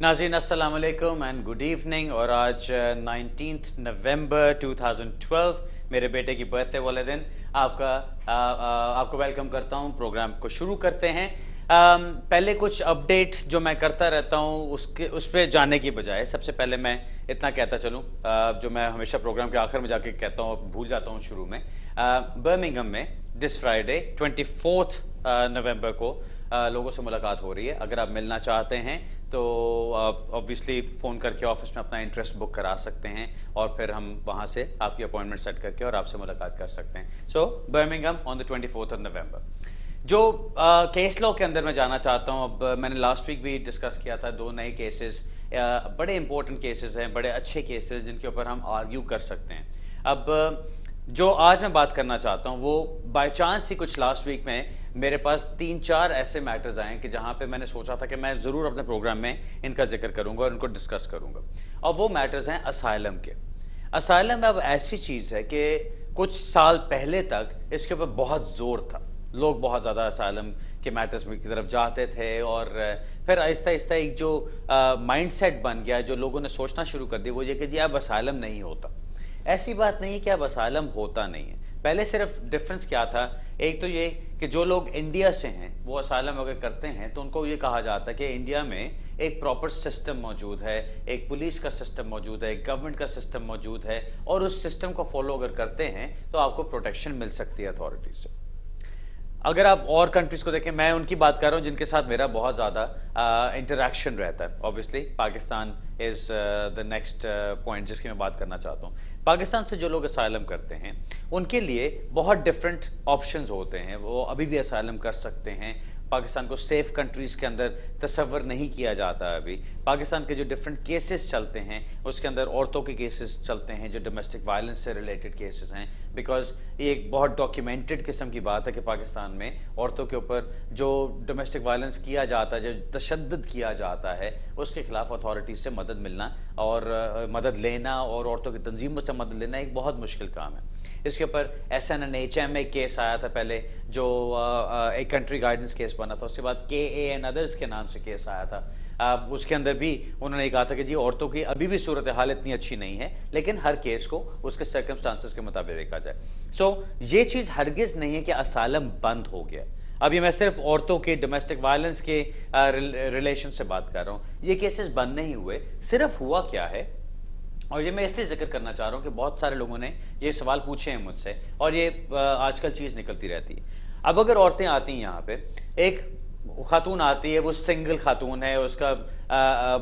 नाज़रीन अस्सलाम वालेकुम एंड गुड इवनिंग। और आज 19 नवंबर 2012 मेरे बेटे की बर्थडे वाले दिन आपको वेलकम करता हूं। प्रोग्राम को शुरू करते हैं। पहले कुछ अपडेट जो मैं करता रहता हूं उस पर जाने की बजाय सबसे पहले मैं इतना कहता चलूं, जो मैं हमेशा प्रोग्राम के आखिर में जाके कहता हूं, भूल जाता हूं शुरू में। बर्मिंघम में दिस फ्राइडे 24 नवंबर को लोगों से मुलाकात हो रही है। अगर आप मिलना चाहते हैं तो आप ऑब्वियसली फ़ोन करके ऑफिस में अपना इंटरेस्ट बुक करा सकते हैं और फिर हम वहाँ से आपकी अपॉइंटमेंट सेट करके और आपसे मुलाकात कर सकते हैं। सो बर्मिंघम ऑन द 24 नवंबर। जो केस लॉ के अंदर मैं जाना चाहता हूँ, अब मैंने लास्ट वीक भी डिस्कस किया था, दो नए केसेस, बड़े इंपॉर्टेंट केसेस हैं, बड़े अच्छे केसेस जिनके ऊपर हम आर्ग्यू कर सकते हैं। अब जो आज मैं बात करना चाहता हूँ वो बाय चांस ही कुछ लास्ट वीक में मेरे पास 3-4 ऐसे मैटर्स आए कि जहाँ पे मैंने सोचा था कि मैं ज़रूर अपने प्रोग्राम में इनका जिक्र करूँगा और इनको डिस्कस करूँगा। और वो मैटर्स हैं असाइलम के। असाइलम अब ऐसी चीज़ है कि कुछ साल पहले तक इसके ऊपर बहुत ज़ोर था, लोग बहुत ज़्यादा असाइलम के मैटर्स की तरफ जाते थे और फिर आहिस्ता आहिस्ता एक जो माइंडसेट बन गया, जो लोगों ने सोचना शुरू कर दिया, वो ये कि जी अब असाइलम नहीं होता। ऐसी बात नहीं है कि अब असाइलम होता नहीं है। पहले सिर्फ डिफरेंस क्या था, एक तो ये कि जो लोग इंडिया से हैं वो असाइलम अगर करते हैं तो उनको ये कहा जाता है कि इंडिया में एक प्रॉपर सिस्टम मौजूद है, एक पुलिस का सिस्टम मौजूद है, एक गवर्नमेंट का सिस्टम मौजूद है और उस सिस्टम को फॉलो अगर करते हैं तो आपको प्रोटेक्शन मिल सकती है अथॉरिटीज से। अगर आप और कंट्रीज को देखें, मैं उनकी बात कर रहा हूँ जिनके साथ मेरा बहुत ज़्यादा इंटरेक्शन रहता है। Obviously Pakistan is the next point जिसकी मैं बात करना चाहता हूँ। पाकिस्तान से जो लोग असाइलम करते हैं उनके लिए बहुत डिफरेंट ऑप्शंस होते हैं, वो अभी भी असाइलम कर सकते हैं। पाकिस्तान को सेफ कंट्रीज़ के अंदर तस्वर नहीं किया जाता है अभी। पाकिस्तान के जो डिफरेंट केसेस चलते हैं उसके अंदर औरतों के केसेस चलते हैं, जो डोमेस्टिक वायलेंस से रिलेटेड केसेस हैं, बिकॉज ये एक बहुत डॉक्यूमेंटेड किस्म की बात है कि पाकिस्तान में औरतों के ऊपर जो डोमेस्टिक वायलेंस किया जाता है, जो तशद्दुद किया जाता है, उसके खिलाफ अथॉरिटीज़ से मदद मिलना और मदद लेना और औरतों की तंजीमों से मदद लेना एक बहुत मुश्किल काम है। इसके ऊपर SNNHM एक केस आया था पहले, जो एक कंट्री गाइडेंस केस बना था। उसके बाद KA एंड अदर्स के नाम से केस आया था। उसके अंदर भी उन्होंने कहा था कि जी औरतों की अभी भी सूरत हाल इतनी अच्छी नहीं है, लेकिन हर केस को उसके सर्कमस्टांसेस के मुताबिक देखा जाए। सो ये चीज़ हरगिज़ नहीं है कि असाइलम बंद हो गया। अभी मैं सिर्फ औरतों के डोमेस्टिक वायलेंस के रिलेशन से बात कर रहा हूँ। ये केसेस बंद नहीं हुए। सिर्फ हुआ क्या है, और ये मैं इसलिए जिक्र करना चाह रहा हूँ कि बहुत सारे लोगों ने ये सवाल पूछे हैं मुझसे और ये आजकल चीज़ निकलती रहती है। अब अगर औरतें आती हैं यहाँ पे, एक खातून आती है, वो सिंगल खातून है, उसका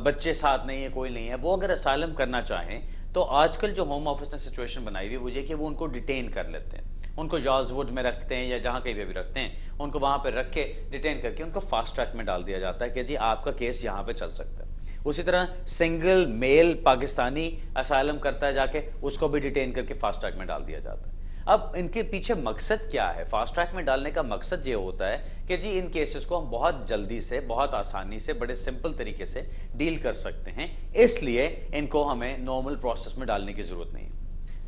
बच्चे साथ नहीं है, कोई नहीं है, वो अगर असाइलम करना चाहें तो आजकल जो होम ऑफिस ने सिचुएशन बनाई हुई है वो ये कि वो उनको डिटेन कर लेते हैं, उनको जॉर्जवुड में रखते हैं या जहाँ कहीं भी रखते हैं, उनको वहाँ पर रख के डिटेन करके उनको फास्ट ट्रैक में डाल दिया जाता है कि जी आपका केस यहाँ पे चल सकता है। उसी तरह सिंगल मेल पाकिस्तानी असाइलम करता है जाके, उसको भी डिटेन करके फास्ट ट्रैक में डाल दिया जाता है। अब इनके पीछे मकसद क्या है? फास्ट ट्रैक में डालने का मकसद ये होता है कि जी इन केसेस को हम बहुत जल्दी से, बहुत आसानी से, बड़े सिंपल तरीके से डील कर सकते हैं, इसलिए इनको हमें नॉर्मल प्रोसेस में डालने की जरूरत नहीं है।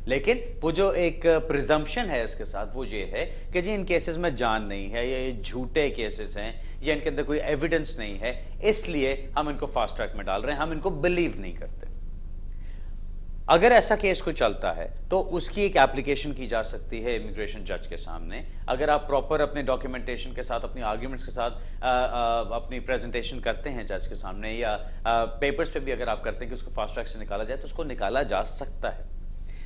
लेकिन वो जो एक प्रिजम्पशन है इसके साथ वो ये है कि जी इन केसेस में जान नहीं है, या ये झूठे केसेस हैं, या इनके अंदर कोई एविडेंस नहीं है, इसलिए हम इनको फास्ट ट्रैक में डाल रहे हैं, हम इनको बिलीव नहीं करते। अगर ऐसा केस कोई चलता है तो उसकी एक एप्लीकेशन की जा सकती है इमिग्रेशन जज के सामने। अगर आप प्रॉपर अपने डॉक्यूमेंटेशन के साथ, अपनी आर्ग्यूमेंट्स के साथ अपनी प्रेजेंटेशन करते हैं जज के सामने, या पेपर्स पे भी अगर आप करते हैं कि उसको फास्ट ट्रैक से निकाला जाए, तो उसको निकाला जा सकता है।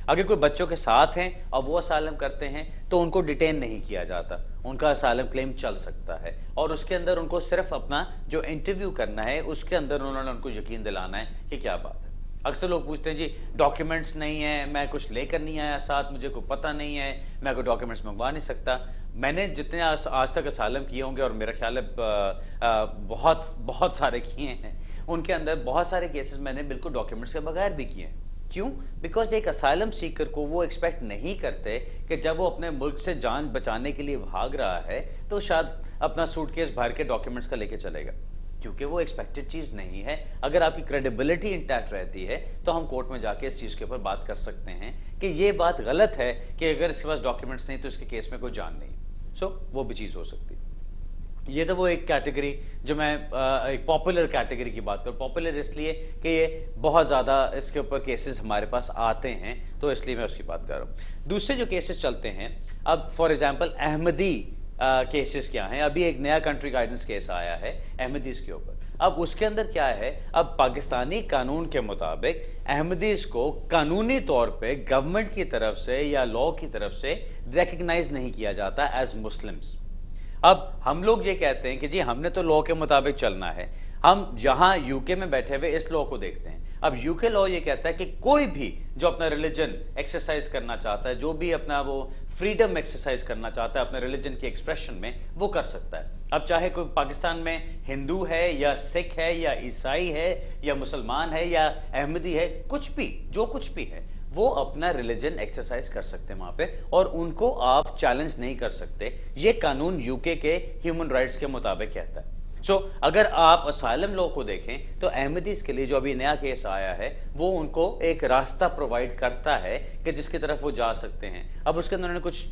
अगर कोई बच्चों के साथ हैं और वो असाइलम करते हैं तो उनको डिटेन नहीं किया जाता, उनका असाइलम क्लेम चल सकता है और उसके अंदर उनको सिर्फ अपना जो इंटरव्यू करना है उसके अंदर उन्होंने उनको यकीन दिलाना है कि क्या बात है। अक्सर लोग पूछते हैं जी डॉक्यूमेंट्स नहीं है, मैं कुछ लेकर नहीं आया साथ, मुझे कोई पता नहीं है, मैं कोई डॉक्यूमेंट्स मंगवा नहीं सकता। मैंने जितने आज तक असाइलम किए होंगे, और मेरा ख्याल है बहुत बहुत सारे किए हैं, उनके अंदर बहुत सारे केसेस मैंने बिल्कुल डॉक्यूमेंट्स के बगैर भी किए हैं। क्यों? बिकॉज एक असाइलम सीकर को वो एक्सपेक्ट नहीं करते कि जब वो अपने मुल्क से जान बचाने के लिए भाग रहा है तो शायद अपना सूटकेस भर के डॉक्यूमेंट्स का लेके चलेगा, क्योंकि वो एक्सपेक्टेड चीज़ नहीं है। अगर आपकी क्रेडिबिलिटी इंटैक्ट रहती है तो हम कोर्ट में जाके इस चीज़ के ऊपर बात कर सकते हैं कि ये बात गलत है कि अगर इसके पास डॉक्यूमेंट्स नहीं तो इसके केस में कोई जान नहीं। सो वो भी चीज़ हो सकती है। ये तो वो एक कैटेगरी जो मैं एक पॉपुलर कैटेगरी की बात करूँ। पॉपुलर इसलिए कि ये बहुत ज़्यादा इसके ऊपर केसेस हमारे पास आते हैं, तो इसलिए मैं उसकी बात कर रहा हूँ। दूसरे जो केसेस चलते हैं, अब फॉर एग्जांपल अहमदी केसेस क्या हैं। अभी एक नया कंट्री गाइडेंस केस आया है अहमदीज के ऊपर। अब उसके अंदर क्या है, अब पाकिस्तानी कानून के मुताबिक अहमदीज को कानूनी तौर पे गवर्नमेंट की तरफ से या लॉ की तरफ से रिकग्नाइज नहीं किया जाता एज मुस्लिम्स। अब हम लोग ये कहते हैं कि जी हमने तो लॉ के मुताबिक चलना है। हम यहाँ यूके में बैठे हुए इस लॉ को देखते हैं। अब यूके लॉ ये कहता है कि कोई भी जो अपना रिलीजन एक्सरसाइज करना चाहता है, जो भी अपना वो फ्रीडम एक्सरसाइज करना चाहता है अपने रिलीजन की एक्सप्रेशन में, वो कर सकता है। अब चाहे कोई पाकिस्तान में हिंदू है या सिख है या ईसाई है या मुसलमान है या अहमदी है, कुछ भी जो कुछ भी है, वो अपना रिलीजन एक्सरसाइज कर सकते हैं वहां पे, और उनको आप चैलेंज नहीं कर सकते। ये कानून यूके के ह्यूमन राइट्स के मुताबिक कहता है। सो अगर आप असाइलम लॉ को देखें तो अहमदीज के लिए जो अभी नया केस आया है, वो उनको एक रास्ता प्रोवाइड करता है कि जिसकी तरफ वो जा सकते हैं। अब उसके अंदर उन्होंने कुछ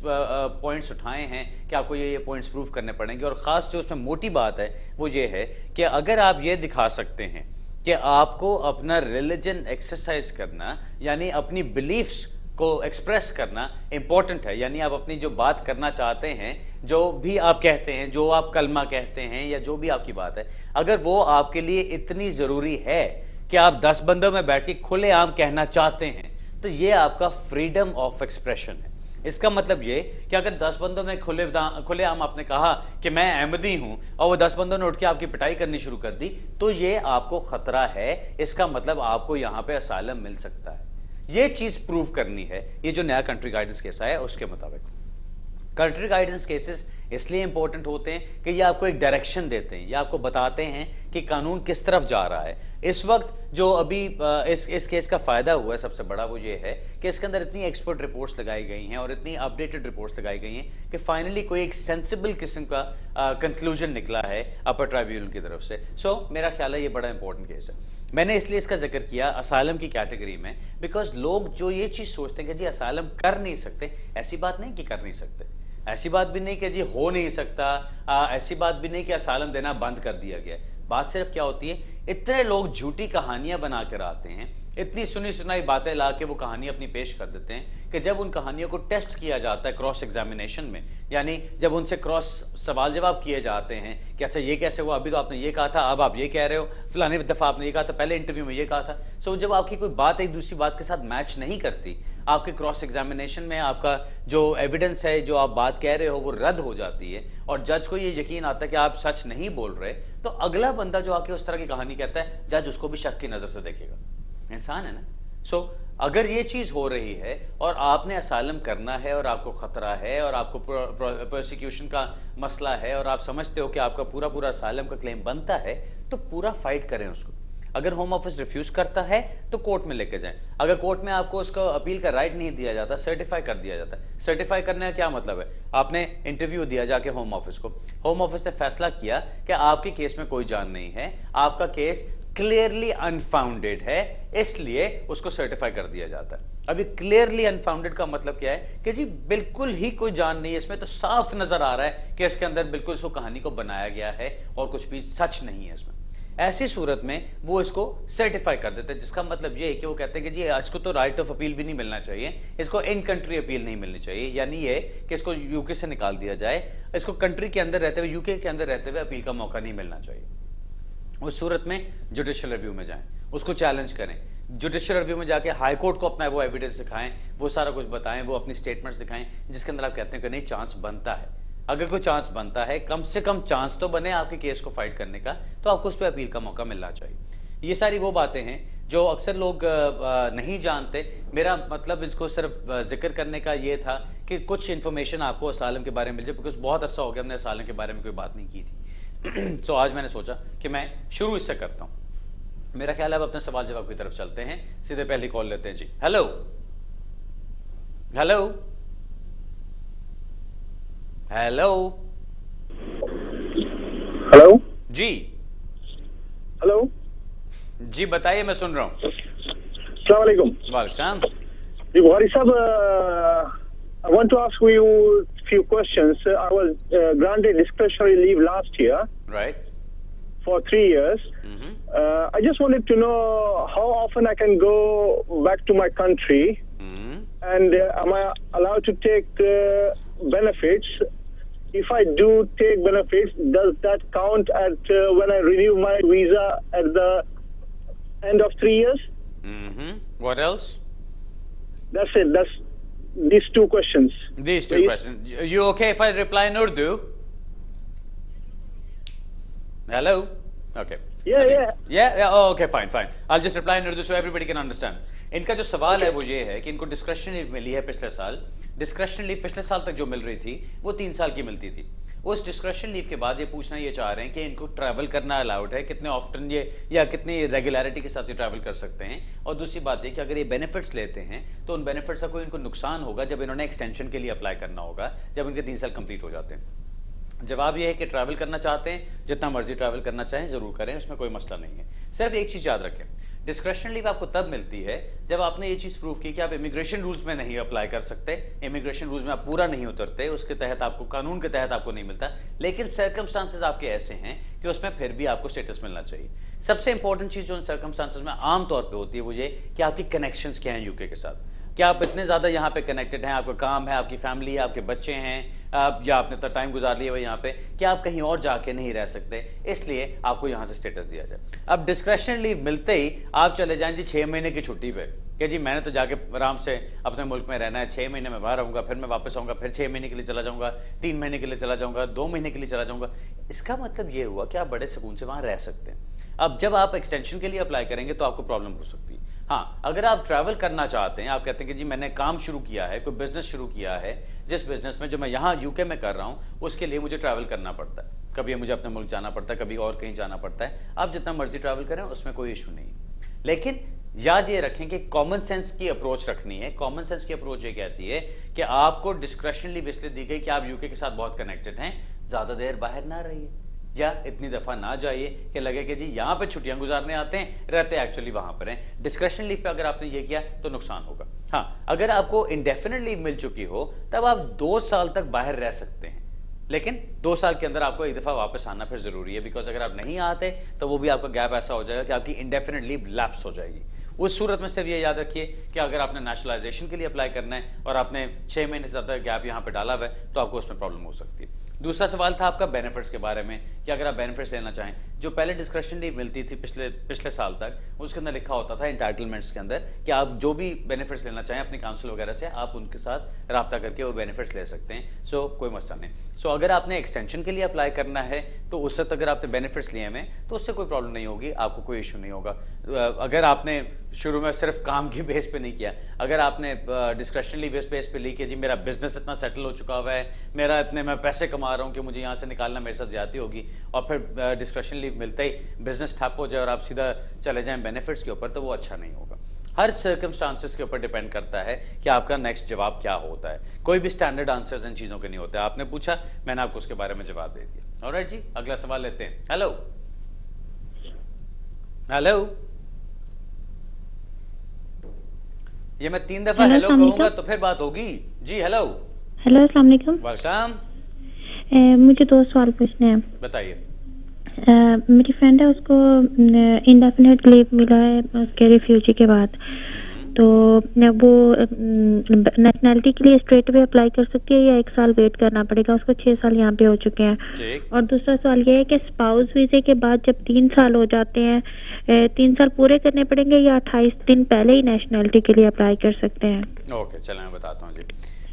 पॉइंट्स उठाए हैं कि आपको ये पॉइंट्स प्रूव करने पड़ेंगे, और खास जो उसमें मोटी बात है वो ये है कि अगर आप ये दिखा सकते हैं कि आपको अपना रिलीजन एक्सरसाइज करना, यानी अपनी बिलीफ्स को एक्सप्रेस करना इंपॉर्टेंट है, यानी आप अपनी जो बात करना चाहते हैं, जो भी आप कहते हैं, जो आप कलमा कहते हैं या जो भी आपकी बात है, अगर वो आपके लिए इतनी ज़रूरी है कि आप 10 बंदों में बैठ के खुलेआम कहना चाहते हैं, तो ये आपका फ्रीडम ऑफ एक्सप्रेशन है। इसका मतलब ये कि अगर 10 बंदों में खुलेआम आपने कहा कि मैं अहमदी हूं और वो 10 बंदों ने उठ के आपकी पिटाई करनी शुरू कर दी, तो ये आपको खतरा है। इसका मतलब आपको यहां पे असाइलम मिल सकता है। ये चीज प्रूव करनी है। ये जो नया कंट्री गाइडेंस केस आया है उसके मुताबिक। कंट्री गाइडेंस केसेस इसलिए इंपॉर्टेंट होते हैं कि ये आपको एक डायरेक्शन देते हैं, ये आपको बताते हैं कि कानून किस तरफ जा रहा है। इस वक्त जो अभी इस केस का फायदा हुआ है सबसे बड़ा वो ये है कि इसके अंदर इतनी एक्सपर्ट रिपोर्ट्स लगाई गई हैं और इतनी अपडेटेड रिपोर्ट्स लगाई गई हैं कि फाइनली कोई एक सेंसिबल किस्म का कंक्लूजन निकला है अपर ट्राइब्यूनल की तरफ से। सो मेरा ख्याल है ये बड़ा इंपॉर्टेंट केस है। मैंने इसलिए इसका जिक्र किया असाइलम की कैटेगरी में, बिकॉज लोग जो ये चीज सोचते हैं कि जी असाइलम कर नहीं सकते, ऐसी बात नहीं कि कर नहीं सकते, ऐसी बात भी नहीं कि जी हो नहीं सकता, ऐसी बात भी नहीं कि असाइलम देना बंद कर दिया गया। बात सिर्फ क्या होती है, इतने लोग झूठी कहानियां बना कर आते हैं, इतनी सुनी सुनाई बातें ला के वो कहानियां अपनी पेश कर देते हैं कि जब उन कहानियों को टेस्ट किया जाता है क्रॉस एग्जामिनेशन में, यानी जब उनसे क्रॉस सवाल जवाब किए जाते हैं कि अच्छा ये कैसे हुआ, अभी तो आपने ये कहा था, अब आप ये कह रहे हो, फलाने दफा आपने ये कहा था, पहले इंटरव्यू में ये कहा था। सो जब आपकी कोई बात एक दूसरी बात के साथ मैच नहीं करती, आपके क्रॉस एग्जामिनेशन में आपका जो एविडेंस है, जो आप बात कह रहे हो, वो रद्द हो जाती है और जज को ये यकीन आता है कि आप सच नहीं बोल रहे, तो अगला बंदा जो आके उस तरह की कहानी कहता है, जज उसको भी शक की नजर से देखेगा। इंसान है ना। सो अगर ये चीज हो रही है और आपने असाइलम करना है और आपको खतरा है और आपको प्रोसिक्यूशन का मसला है और आप समझते हो कि आपका पूरा पूरा असाइलम का क्लेम बनता है, तो पूरा फाइट करें उसको। अगर होम ऑफिस रिफ्यूज करता है तो कोर्ट में लेके जाएं। अगर कोर्ट में आपको उसका अपील का राइट नहीं दिया जाता, सर्टिफाई कर दिया जाता है। सर्टिफाई करने का क्या मतलब है, आपने इंटरव्यू दिया जाके होम ऑफिस को, होम ऑफिस ने फैसला किया कि आपके केस में कोई जान नहीं है, आपका केस क्लियरली अनफाउंडेड है, इसलिए उसको सर्टिफाई कर दिया जाता है। अभी क्लियरली अनफाउंडेड का मतलब क्या है कि जी बिल्कुल ही कोई जान नहीं है इसमें, तो साफ नजर आ रहा है कि इसके अंदर बिल्कुल इसको कहानी को बनाया गया है और कुछ भी सच नहीं है इसमें। ऐसी सूरत में वो इसको सर्टिफाई कर देते हैं, जिसका मतलब ये है कि वो कहते हैं कि जी इसको तो राइट ऑफ अपील भी नहीं मिलना चाहिए, इसको इन कंट्री अपील नहीं मिलनी चाहिए, यानी ये कि इसको यूके से निकाल दिया जाए, इसको कंट्री के अंदर रहते हुए, यूके के अंदर रहते हुए अपील का मौका नहीं मिलना चाहिए। उस सूरत में जुडिशियल रिव्यू में जाएं, उसको चैलेंज करें, जुडिशियल रिव्यू में जाके हाई कोर्ट को अपना वो एविडेंस दिखाएं, वो सारा कुछ बताएं, वो अपनी स्टेटमेंट्स दिखाएं जिसके अंदर आप कहते हैं कि नहीं चांस बनता है। अगर कोई चांस बनता है, कम से कम चांस तो बने आपके केस को फाइट करने का, तो आपको उस पर अपील का मौका मिलना चाहिए। ये सारी वो बातें हैं जो अक्सर लोग नहीं जानते। मेरा मतलब इसको सिर्फ जिक्र करने का ये था कि कुछ इन्फॉर्मेशन आपको असाइलम के बारे में मिल जाए, बिकॉज बहुत अर्सा हो गया हमने असाइलम के बारे में कोई बात नहीं की थी। तो आज मैंने सोचा कि मैं शुरू इससे करता हूं। मेरा ख्याल है अब अपने सवाल जवाब की तरफ चलते हैं, सीधे पहली कॉल लेते हैं। जी हेलो हेलो हेलो हेलो जी हेलो जी बताइए, मैं सुन रहा हूं। अस्सलाम वालेकुम। वालेकुम। जी बुखारी साहब, I want to ask you few questions. I was granted discretionary leave last year Right. for 3 years. Mm-hmm. I just wanted to know how often I can go back to my country, Mm-hmm. and am I allowed to take benefits? If I do take benefits, does that count at when I renew my visa at the end of 3 years? Mm-hmm. What else? That's it. That's these two questions. These two Please. questions. You okay if I reply in Urdu? Hello? Okay. Yeah. Yeah. Oh, okay, fine. I'll just reply in Urdu so everybody can understand. इनका जो सवाल है वो ये है कि इनको description leave मिली है पिछले साल। डिस्क्रिप्शन लीव पिछले साल तक जो मिल रही थी वो 3 साल की मिलती थी। उस डिस्क्रिप्शन लीव के बाद ये पूछना ये चाह रहे हैं कि इनको ट्रैवल करना अलाउड है, कितने ऑफ्टन ये या कितनी रेगुलरिटी के साथ ये ट्रैवल कर सकते हैं। और दूसरी बात ये कि अगर ये बेनिफिट्स लेते हैं तो उन बेनिफिट्स का कोई इनको नुकसान होगा जब इन्होंने एक्सटेंशन के लिए अप्लाई करना होगा, जब इनके 3 साल कंप्लीट हो जाते हैं। जवाब यह है कि ट्रैवल करना चाहते हैं, जितना मर्जी ट्रैवल करना चाहें जरूर करें, उसमें कोई मसला नहीं है। सिर्फ एक चीज याद रखें, डिस्क्रिप्शन लीव आपको तब मिलती है जब आपने ये चीज प्रूव की कि आप इमिग्रेशन रूल्स में नहीं अप्लाई कर सकते, इमिग्रेशन रूल्स में आप पूरा नहीं उतरते, उसके तहत आपको कानून के तहत आपको नहीं मिलता, लेकिन सर्कमस्टांसेस आपके ऐसे हैं कि उसमें फिर भी आपको स्टेटस मिलना चाहिए। सबसे इंपॉर्टेंट चीज जो उन सर्कमस्टांसेस में आमतौर पर होती है वो ये कि आपकी कनेक्शंस क्या हैं यूके के साथ। क्या आप इतने ज़्यादा यहाँ पे कनेक्टेड हैं, आपका काम है, आपकी फैमिली है, आपके बच्चे हैं, या आपने तो टाइम गुजार लिया हुआ यहाँ पे, क्या आप कहीं और जाके नहीं रह सकते, इसलिए आपको यहाँ से स्टेटस दिया जाए। अब डिस्क्रिप्शन लीव मिलते ही आप चले जाएं जी 6 महीने की छुट्टी पे कि जी मैंने तो जाके आराम से अपने मुल्क में रहना है, 6 महीने में बाहर रहूँगा, फिर मैं वापस आऊँगा, फिर 6 महीने के लिए चला जाऊँगा, 3 महीने के लिए चला जाऊँगा, 2 महीने के लिए चला जाऊँगा। इसका मतलब ये हुआ कि आप बड़े सुकून से वहाँ रह सकते हैं। अब जब आप एक्सटेंशन के लिए अप्लाई करेंगे तो आपको प्रॉब्लम हो सकती है। हाँ, अगर आप ट्रैवल करना चाहते हैं, आप कहते हैं कि जी मैंने काम शुरू किया है, कोई बिजनेस शुरू किया है, जिस बिजनेस में जो मैं यहाँ यूके में कर रहा हूँ उसके लिए मुझे ट्रैवल करना पड़ता है, कभी मुझे अपने मुल्क जाना पड़ता है, कभी और कहीं जाना पड़ता है, आप जितना मर्जी ट्रैवल करें उसमें कोई इशू नहीं। लेकिन याद ये रखें कि कॉमन सेंस की अप्रोच रखनी है। कॉमन सेंस की अप्रोच ये कहती है कि आपको डिस्क्रिप्शन लीव इसलिए दी गई कि आप यूके के साथ बहुत कनेक्टेड हैं, ज्यादा देर बाहर ना रहिए या इतनी दफा ना जाइए कि लगे कि जी यहाँ पे छुट्टियां गुजारने आते हैं, रहते एक्चुअली वहां पर हैं। डिस्क्रिप्शन लीव पे अगर आपने ये किया तो नुकसान होगा। हाँ, अगर आपको इंडेफिनिट लीव मिल चुकी हो तब आप 2 साल तक बाहर रह सकते हैं, लेकिन 2 साल के अंदर आपको एक दफा वापस आना फिर जरूरी है, बिकॉज अगर आप नहीं आते तो वो भी आपका गैप ऐसा हो जाएगा कि आपकी इंडेफिनिट लीव लैप्स हो जाएगी। उस सूरत में सिर्फ ये याद रखिए कि अगर आपने नेशनलाइजेशन के लिए अप्लाई करना है और आपने 6 महीने से ज्यादा गैप यहाँ पे डाला हुआ है तो आपको उसमें प्रॉब्लम हो सकती है। दूसरा सवाल था आपका बेनिफिट्स के बारे में कि अगर आप बेनिफिट्स लेना चाहें, जो पहले डिस्क्रिप्शन लीव मिलती थी पिछले साल तक, उसके अंदर लिखा होता था इंटाइटलमेंट्स के अंदर कि आप जो भी बेनिफिट्स लेना चाहें अपनी काउंसिल वगैरह से, आप उनके साथ रब्ता करके वो बेनिफिट्स ले सकते हैं। सो कोई मसला नहीं। सो अगर आपने एक्सटेंशन के लिए अप्लाई करना है तो उस वक्त अगर आपने बेनिफिट्स लिए हैं तो उससे कोई प्रॉब्लम नहीं होगी, आपको कोई इशू नहीं होगा। अगर आपने शुरू में सिर्फ काम की बेस पे नहीं किया, अगर आपने डिस्क्रिप्शनली बेस पे ली कि जी मेरा बिजनेस इतना सेटल हो चुका हुआ है, मेरा इतने मैं पैसे कमा रहा हूँ कि मुझे यहाँ से निकालना मेरे साथ ज्यादती होगी, और फिर डिस्क्रिप्शन लीव मिलते ही बिजनेस ठप हो जाए और आप सीधा चले जाएं बेनिफिट्स के ऊपर, तो वो अच्छा नहीं होगा। हर सर्कमस्टांसेस के ऊपर डिपेंड करता है कि आपका नेक्स्ट जवाब क्या होता है। कोई भी स्टैंडर्ड आंसर्स इन चीजों के नहीं होते। आपने पूछा, मैंने आपको उसके बारे में जवाब दे दिया। ऑलराइट जी, अगला सवाल लेते हैं। हेलो हेलो, ये मैं 3 दफा हेलो कहूंगा तो फिर बात होगी जी। हेलो हेलो, अस्सलाम वालेकुम। वालेकुम। मुझे 2 सवाल पूछने हैं। बताइए। मेरी फ्रेंड है, उसको इंडेफिनिट लीव मिला है उसके रिफ्यूजी के बाद, तो वो नेशनैलिटी के लिए स्ट्रेट वे अप्लाई कर सकती है या 1 साल वेट करना पड़ेगा? उसको 6 साल यहाँ पे हो चुके हैं। और दूसरा सवाल ये है कि स्पाउस वीजे के बाद जब 3 साल हो जाते हैं, 3 साल पूरे करने पड़ेंगे या 28 दिन पहले ही नेशनैलिटी के लिए अप्लाई कर सकते हैं? ओके, चलें मैं बताता हूँ जी।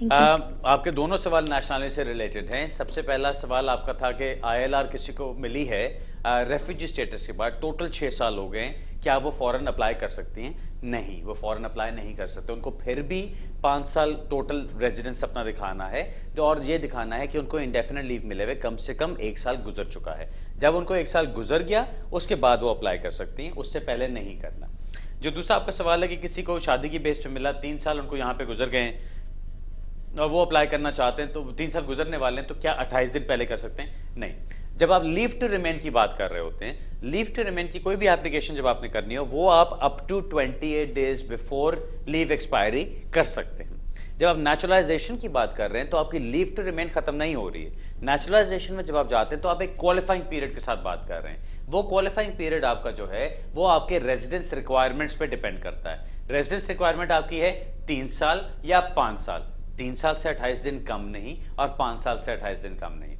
आपके दोनों सवाल नेशनलिटी से रिलेटेड हैं। सबसे पहला सवाल आपका था कि ILR किसी को मिली है रेफ्यूजी स्टेटस के बाद, टोटल 6 साल हो गए, क्या वो फॉरेन अप्लाई कर सकती हैं? नहीं, वो फॉरेन अप्लाई नहीं कर सकते। उनको फिर भी 5 साल टोटल रेजिडेंस अपना दिखाना है, तो और ये दिखाना है कि उनको इंडेफिनिट लीव मिले हुए कम से कम 1 साल गुजर चुका है। जब उनको 1 साल गुजर गया उसके बाद वो अप्लाई कर सकती हैं, उससे पहले नहीं करना। जो दूसरा आपका सवाल है कि किसी को शादी की बेस पे मिला, 3 साल उनको यहाँ पे गुजर गए और वो अप्लाई करना चाहते हैं, तो 3 साल गुजरने वाले हैं, तो क्या 28 दिन पहले कर सकते हैं? नहीं। जब आप लीव टू रिमेन की बात कर रहे होते हैं, लीव टू रिमेन की कोई भी एप्लीकेशन जब आपने करनी हो, वो आप up to 28 days before leave expiry कर सकते हैं। जब आप नेचुरलाइजेशन की बात कर रहे हैं तो आपकी लीव टू रिमेन खत्म नहीं हो रही है। नेचुरलाइजेशन में जब आप जाते हैं तो आप एक क्वालिफाइंग पीरियड के साथ बात कर रहे हैं। वो क्वालिफाइंग पीरियड आपका जो है वो आपके रेजिडेंस रिक्वायरमेंट्स पे डिपेंड करता है। रेजिडेंस रिक्वायरमेंट आपकी है 3 साल या 5 साल। 3 साल से 28 दिन कम नहीं और 5 साल से 28 दिन कम नहीं।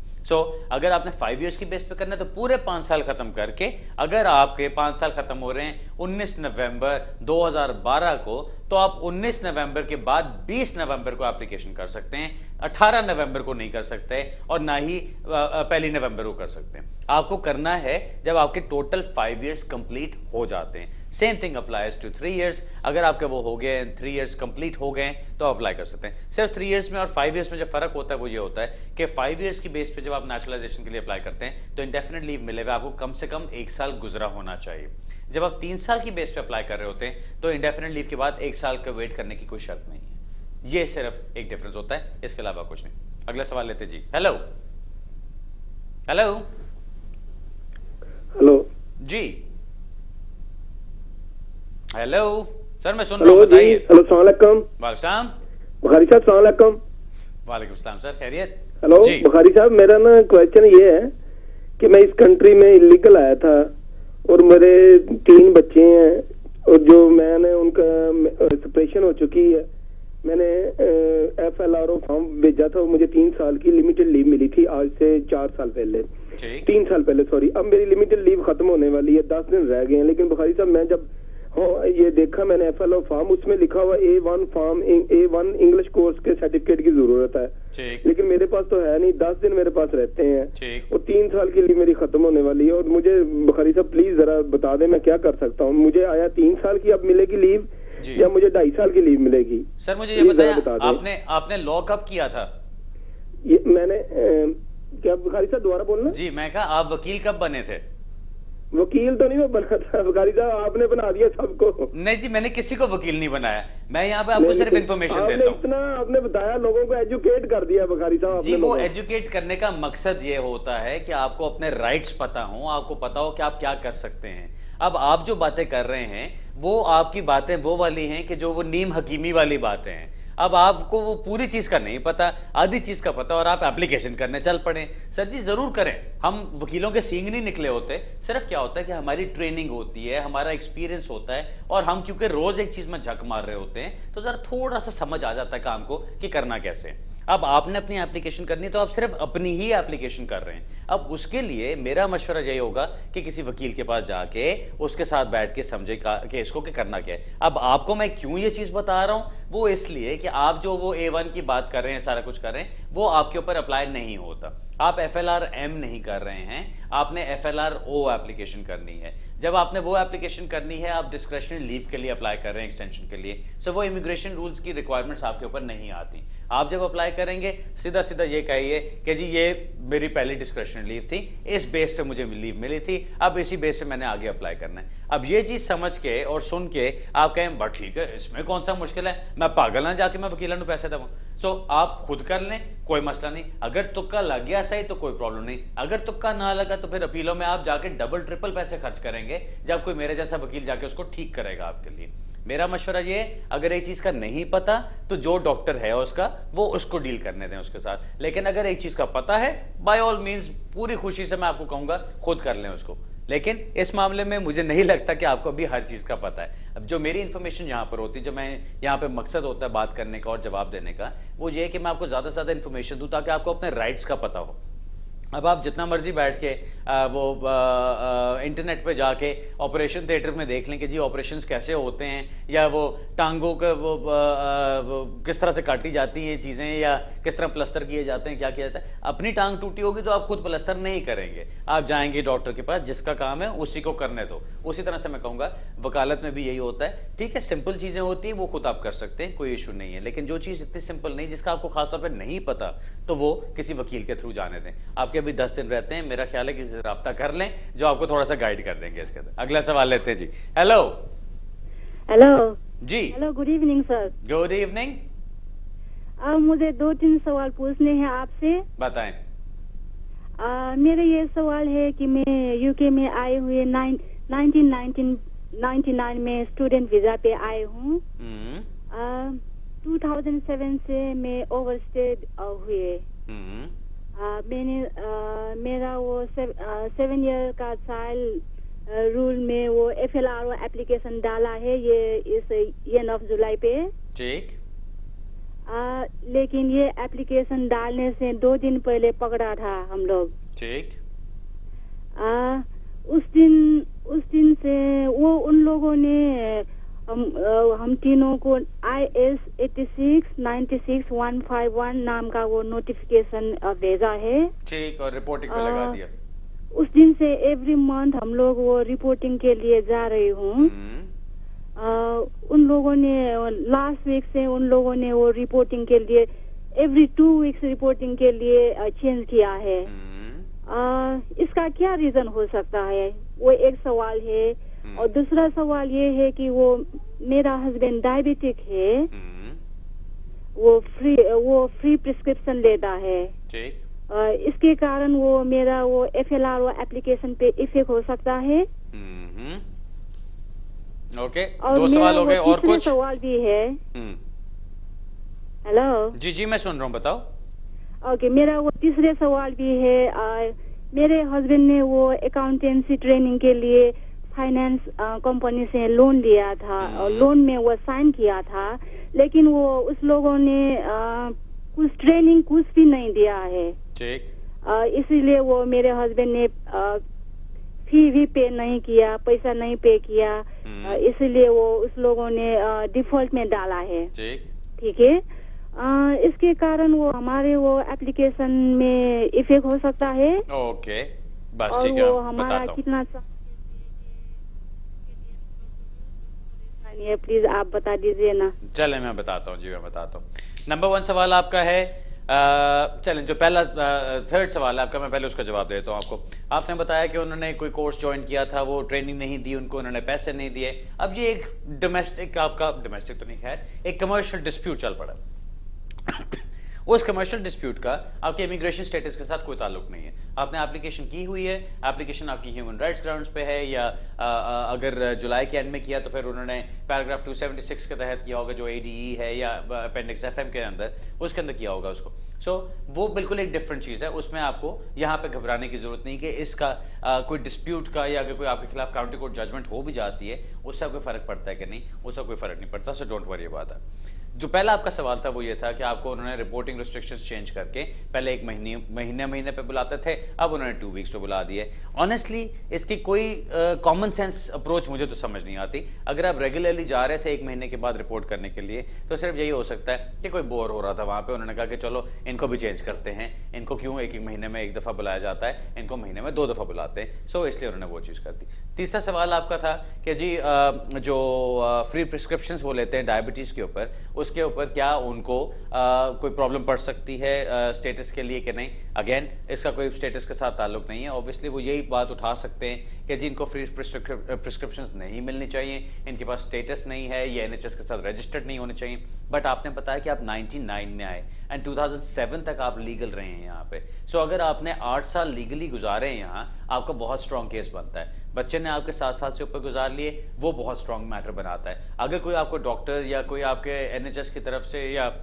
अगर आपने 5 इयर्स की बेस पे करना है तो पूरे 5 साल खत्म करके, अगर आपके 5 साल खत्म हो रहे हैं 19 नवंबर 2012 को, तो आप 19 नवंबर के बाद 20 नवंबर को एप्लीकेशन कर सकते हैं। 18 नवंबर को नहीं कर सकते और ना ही 1 नवंबर को कर सकते हैं। आपको करना है जब आपके टोटल 5 इयर्स कंप्लीट हो जाते हैं। Same thing applies to 3 years. अगर आपके वो हो गए 3 इयर्स कंप्लीट हो गए तो अप्लाई कर सकते हैं। सिर्फ 3 इयर्स में और 5 इयर्स में जो फर्क होता है वो ये होता है कि 5 इयर्स की बेस पे जब आप नेचुरलाइजेशन के लिए अप्लाई करते हैं तो इंडेफिनिट लीव मिलेगा आपको कम से कम 1 साल गुजरा होना चाहिए। जब आप 3 साल की बेस पे अप्लाई कर रहे होते हैं तो इंडेफिनिट लीव के बाद 1 साल का वेट करने की कोई शर्त नहीं है। ये सिर्फ एक डिफरेंस होता है, इसके अलावा कुछ नहीं। अगला सवाल लेते जी। हेलो हेलो हेलो जी। हेलो सर, मैं सुन रहा हूँ, बताइए। हेलो अस्सलाम वालेकुम। वालेकुम बुखारी साहब अस्सलाम वालेकुम। वालेकुम सलाम सर, खैरियत? हेलो बुखारी साहब, मेरा ना क्वेश्चन ये है कि मैं इस कंट्री में इलीगल आया था और मेरे 3 बच्चे हैं और जो मैंने उनका सेपरेशन हो चुकी है। मैंने FLRO फॉर्म भेजा था और मुझे 3 साल की लिमिटेड लीव मिली थी आज से 4 साल पहले, 3 साल पहले सॉरी। अब मेरी लिमिटेड लीव खत्म होने वाली है, 10 दिन रह गए हैं। लेकिन बुखारी साहब मैं जब ये देखा मैंने FLO फॉर्म, उसमें लिखा हुआ A1 form, A1 English course के सर्टिफिकेट की जरूरत है, लेकिन मेरे पास तो है नहीं। 10 दिन मेरे पास रहते हैं और 3 साल की लीव मेरी खत्म होने वाली है। और मुझे बुखारी साहब प्लीज जरा बता दें मैं क्या कर सकता हूँ। मुझे आया 3 साल की अब मिलेगी लीव या मुझे 2.5 साल की लीव मिलेगी? सर मुझे ये बताया, आपने लॉ कब किया था? ये मैंने क्या बुखारी साहब दोबारा बोलना? जी, मैं कहा आप वकील कब बने थे? वकील तो नहीं मैं बना था बुखारी साहब, आपने बना दिया सबको। नहीं जी, मैंने किसी को वकील नहीं बनाया। मैं यहाँ पे आपको सिर्फ इन्फॉर्मेशन देता हूँ। इतना आपने बताया, लोगों को एजुकेट कर दिया बुखारी साहब जी। वो एजुकेट करने का मकसद ये होता है कि आपको अपने राइट्स पता हो, आपको पता हो कि आप क्या कर सकते हैं। अब आप जो बातें कर रहे हैं वो आपकी बातें वो वाली हैं कि जो वो नीम हकीमी वाली बातें हैं। अब आपको वो पूरी चीज का नहीं पता, आधी चीज का पता और आप एप्लीकेशन करने चल पड़े। सर जी जरूर करें, हम वकीलों के सींग नहीं निकले होते। सिर्फ क्या होता है कि हमारी ट्रेनिंग होती है, हमारा एक्सपीरियंस होता है और हम क्योंकि रोज एक चीज में झक मार रहे होते हैं तो जरा थोड़ा सा समझ आ जाता है काम को कि करना कैसे। अब आपने अपनी एप्लीकेशन करनी तो आप सिर्फ अपनी ही एप्लीकेशन कर रहे हैं। अब उसके लिए मेरा मशवरा यही होगा कि किसी वकील के पास जाके उसके साथ बैठ के समझे केस को कि करना क्या है। अब आपको मैं क्यों ये चीज बता रहा हूं, वो इसलिए कि आप जो वो A1 की बात कर रहे हैं, सारा कुछ कर रहे हैं, वो आपके ऊपर अप्लाई नहीं होता। आप FLRM नहीं कर रहे हैं, आपने FLRO एप्लीकेशन करनी है। जब आपने वो एप्लीकेशन करनी है, आप डिस्क्रिशनरी लीव के लिए अप्लाई कर रहे हैं, एक्सटेंशन के लिए, सो वो इमिग्रेशन रूल्स की रिक्वायरमेंट्स आपके ऊपर नहीं आती। आप जब अप्लाई करेंगे सीधा सीधा ये कहिए कि जी ये मेरी पहली डिस्क्रिशनरी लीव थी, इस बेस पे मुझे लीव मिली थी, अब इसी बेस पे मैंने आगे अप्लाई करना है। अब ये चीज समझ के और सुन के आप कहें बट ठीक है, इसमें कौन सा मुश्किल है, मैं पागल ना जाके मैं वकीलों को पैसे दूँ। सो आप खुद कर लें, कोई मसला नहीं। अगर तुक्का लग गया सही तो कोई प्रॉब्लम नहीं, अगर तुक्का ना लगा तो फिर अपीलों में आप जाके डबल ट्रिपल पैसे खर्च करेंगे जब कोई मेरे जैसा वकील जाके उसको ठीक करेगा आपके लिए। मेरा मशवरा ये, अगर एक चीज का नहीं पता तो जो डॉक्टर है उसका वो उसको डील करने दें उसके साथ। लेकिन अगर एक चीज का पता है, बाय ऑल मीन्स पूरी खुशी से मैं आपको कहूंगा खुद कर लें उसको। लेकिन इस मामले में मुझे नहीं लगता कि आपको भी हर चीज का पता है। अब जो मेरी इंफॉर्मेशन यहाँ पर होती है, जो मैं यहाँ पे मकसद होता है बात करने का और जवाब देने का, वो ये है कि मैं आपको ज्यादा से ज्यादा इंफॉर्मेशन दूं ताकि आपको अपने राइट्स का पता हो। अब आप जितना मर्जी बैठ के इंटरनेट पे जाके ऑपरेशन थिएटर में देख लें कि जी ऑपरेशंस कैसे होते हैं, या वो टांगों का वो किस तरह से काटी जाती हैं चीज़ें, या किस तरह प्लस्तर किए जाते हैं, क्या किया जाता है। अपनी टांग टूटी होगी तो आप खुद प्लस्तर नहीं करेंगे, आप जाएंगे डॉक्टर के पास, जिसका काम है उसी को करने दो। उसी तरह से मैं कहूँगा वकालत में भी यही होता है। ठीक है, सिंपल चीज़ें होती हैं वो खुद आप कर सकते हैं, कोई इशू नहीं है। लेकिन जो चीज़ इतनी सिंपल नहीं, जिसका आपको खासतौर पर नहीं पता, तो वो किसी वकील के थ्रू जाने दें। आपके अभी 10 दिन रहते हैं, मेरा ख्याल है किसी से राब्ता कर लें जो आपको थोड़ा सा गाइड कर देंगे इसके अंदर। अगला सवाल लेते हैं जी। हेलो हेलो जी। Hello, good evening sir. Good evening. अब मुझे 2-3 सवाल पूछने हैं आपसे। बताएं। मेरा ये सवाल है कि मैं यूके में आए हुए 1999 में स्टूडेंट वीजा पे आए हूँ। 2007 से मैं ओवरस्टेड हुए। मेरा वो 7 ईयर का चाइल्ड रूल में वो FLRO एप्लीकेशन डाला है ये इस एंड ऑफ जुलाई पे। ठीक। लेकिन ये एप्लीकेशन डालने से 2 दिन पहले पकड़ा था हम लोग। ठीक। उस दिन से वो उन लोगों ने हम तीनों को IS 86-96-151 नाम का वो नोटिफिकेशन भेजा है। ठीक, और रिपोर्टिंग पे लगा दिया। उस दिन से एवरी मंथ हम लोग वो रिपोर्टिंग के लिए जा रही हूँ। उन लोगों ने लास्ट वीक से उन लोगों ने वो रिपोर्टिंग के लिए एवरी 2 वीक्स रिपोर्टिंग के लिए चेंज किया है। इसका क्या रीजन हो सकता है, वो एक सवाल है। और दूसरा सवाल ये है कि वो मेरा हस्बैंड डायबिटिक है, वो फ्री प्रिस्क्रिप्शन लेता है। ठीक। इसके कारण वो मेरा वो FLRO एप्लीकेशन पे इफेक्ट हो सकता है। ओके, 2 सवाल हो गए, और कुछ सवाल भी है। हेलो जी जी, मैं सुन रहा हूँ, बताओ। ओके, मेरा वो तीसरे सवाल भी है। मेरे हस्बैंड ने वो अकाउंटेंसी ट्रेनिंग के लिए फाइनेंस कंपनी से लोन लिया था और लोन में वो साइन किया था, लेकिन वो उस लोगों ने कुछ ट्रेनिंग कुछ भी नहीं दिया है। ठीक। इसीलिए वो मेरे हस्बैंड ने फी भी पे नहीं किया, पैसा नहीं पे किया, इसलिए वो उस लोगों ने डिफॉल्ट में डाला है। ठीक है। इसके कारण वो हमारे वो एप्लीकेशन में इफेक्ट हो सकता है। ओके, बस ठीक है, वो हमारा कितना प्लीज आप बता दीजिए ना। चले मैं बताता हूँ जी, मैं बताता हूँ। नंबर 1 सवाल आपका है, चलें जो पहला 3rd सवाल है आपका, मैं पहले उसका जवाब देता हूँ आपको। आपने बताया कि उन्होंने कोई कोर्स ज्वाइन किया था, वो ट्रेनिंग नहीं दी उनको, उन्होंने पैसे नहीं दिए। अब ये एक डोमेस्टिक, आपका डोमेस्टिक तो नहीं, खैर एक कमर्शियल डिस्प्यूट चल पड़ा। उस कमर्शियल डिस्प्यूट का आपके इमिग्रेशन स्टेटस के साथ कोई ताल्लुक नहीं है। आपने एप्लीकेशन की हुई है, एप्लीकेशन आपकी ह्यूमन राइट्स ग्राउंड्स पे है, या अगर जुलाई के एंड में किया तो फिर उन्होंने पैराग्राफ 276 के तहत किया होगा, जो ADE है या अपेंडिक्स FM के अंदर, उसके अंदर किया होगा उसको। वो बिल्कुल एक डिफरेंट चीज़ है, उसमें आपको यहाँ पे घबराने की जरूरत नहीं कि इसका कोई डिस्प्यूट का या अगर कोई आपके खिलाफ काउंटी कोर्ट जजमेंट हो भी जाती है उससे कोई फर्क पड़ता है कि नहीं, उससे कोई फर्क नहीं पड़ता। So don't worry about that. जो पहला आपका सवाल था वो ये था कि आपको उन्होंने रिपोर्टिंग रिस्ट्रिक्शंस चेंज करके पहले 1 महीने पे बुलाते थे, अब उन्होंने 2 वीक्स पे बुला दिए। ऑनेस्टली इसकी कोई कॉमन सेंस अप्रोच मुझे तो समझ नहीं आती। अगर आप रेगुलरली जा रहे थे 1 महीने के बाद रिपोर्ट करने के लिए, तो सिर्फ यही हो सकता है कि कोई बोर हो रहा था वहाँ पे, उन्होंने कहा कि चलो इनको भी चेंज करते हैं, इनको क्यों 1 महीने में 1 दफ़ा बुलाया जाता है, इनको महीने में 2 दफ़ा बुलाते हैं। सो इसलिए उन्होंने वो चीज़ कर दी। तीसरा सवाल आपका था कि जी जो फ्री प्रिस्क्रिप्शंस वो लेते हैं डायबिटीज़ के ऊपर, उसके ऊपर क्या उनको कोई प्रॉब्लम पड़ सकती है स्टेटस के लिए कि नहीं। अगेन इसका कोई स्टेटस के साथ ताल्लुक नहीं है। ऑब्वियसली वो यही बात उठा सकते हैं कि जिनको फ्री प्रिस्क्रिप्शंस नहीं मिलनी चाहिए, इनके पास स्टेटस नहीं है, ये NHS के साथ रजिस्टर्ड नहीं होने चाहिए। बट आपने बताया कि आप 99 में आए एंड 2007 तक आप लीगल रहे हैं यहाँ पे। सो अगर आपने 8 साल लीगली गुजारे हैं यहाँ, आपका बहुत स्ट्रॉन्ग केस बनता है। बच्चे ने आपके 7 साल से ऊपर गुजार लिए, वो बहुत स्ट्रॉन्ग मैटर बनाता है। अगर कोई आपको डॉक्टर या कोई आपके NHS की तरफ से या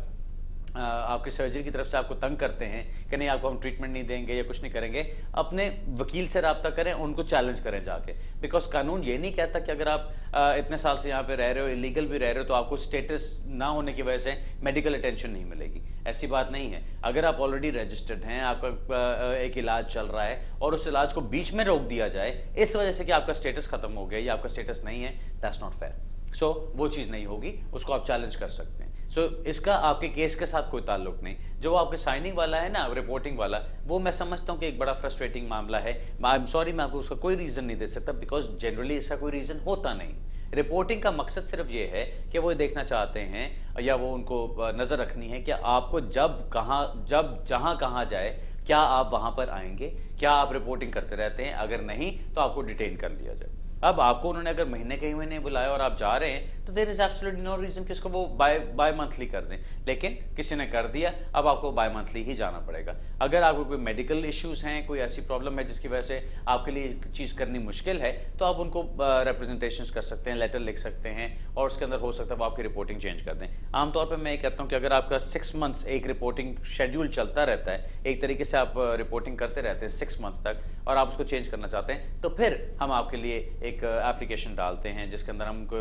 आपकी सर्जरी की तरफ से आपको तंग करते हैं कि नहीं आपको हम ट्रीटमेंट नहीं देंगे या कुछ नहीं करेंगे, अपने वकील से रब्ता करें, उनको चैलेंज करें जाके। बिकॉज कानून ये नहीं कहता कि अगर आप इतने साल से यहाँ पे रह रहे हो, इलीगल भी रह रहे हो, तो आपको स्टेटस ना होने की वजह से मेडिकल अटेंशन नहीं मिलेगी। ऐसी बात नहीं है। अगर आप ऑलरेडी रजिस्टर्ड हैं, आपका एक इलाज चल रहा है और उस इलाज को बीच में रोक दिया जाए इस वजह से कि आपका स्टेटस खत्म हो गया या आपका स्टेटस नहीं है, दैट्स नॉट फेयर। सो वो चीज़ नहीं होगी, उसको आप चैलेंज कर सकते हैं। सो इसका आपके केस के साथ कोई ताल्लुक नहीं। जो आपके साइनिंग वाला है ना, रिपोर्टिंग वाला, वो मैं समझता हूँ कि एक बड़ा फ्रस्ट्रेटिंग मामला है। आई एम सॉरी, मैं आपको उसका कोई रीज़न नहीं दे सकता, बिकॉज जनरली इसका कोई रीज़न होता नहीं। रिपोर्टिंग का मकसद सिर्फ ये है कि वो देखना चाहते हैं या वो उनको नज़र रखनी है कि आपको जहाँ कहाँ जाए, क्या आप वहाँ पर आएंगे, क्या आप रिपोर्टिंग करते रहते हैं, अगर नहीं तो आपको डिटेन कर लिया जाए। अब आपको उन्होंने अगर महीने के महीने बुलाया और आप जा रहे हैं तो there is absolutely no reason कि इसको वो बाय मंथली कर दें, लेकिन किसी ने कर दिया, अब आपको बाय मंथली ही जाना पड़ेगा। अगर आपको कोई मेडिकल इश्यूज हैं, कोई ऐसी प्रॉब्लम है जिसकी वजह से आपके लिए चीज़ करनी मुश्किल है, तो आप उनको रिप्रेजेंटेशंस कर सकते हैं, लेटर लिख सकते हैं और उसके अंदर हो सकता है वो आपकी रिपोर्टिंग चेंज कर दें। आमतौर पर मैं ये कहता हूँ कि अगर आपका 6 मंथ्स एक रिपोर्टिंग शेड्यूल चलता रहता है, एक तरीके से आप रिपोर्टिंग करते रहते हैं 6 मंथ्स तक, और आप उसको चेंज करना चाहते हैं, तो फिर हम आपके लिए एक एप्लीकेशन डालते हैं जिसके अंदर हमको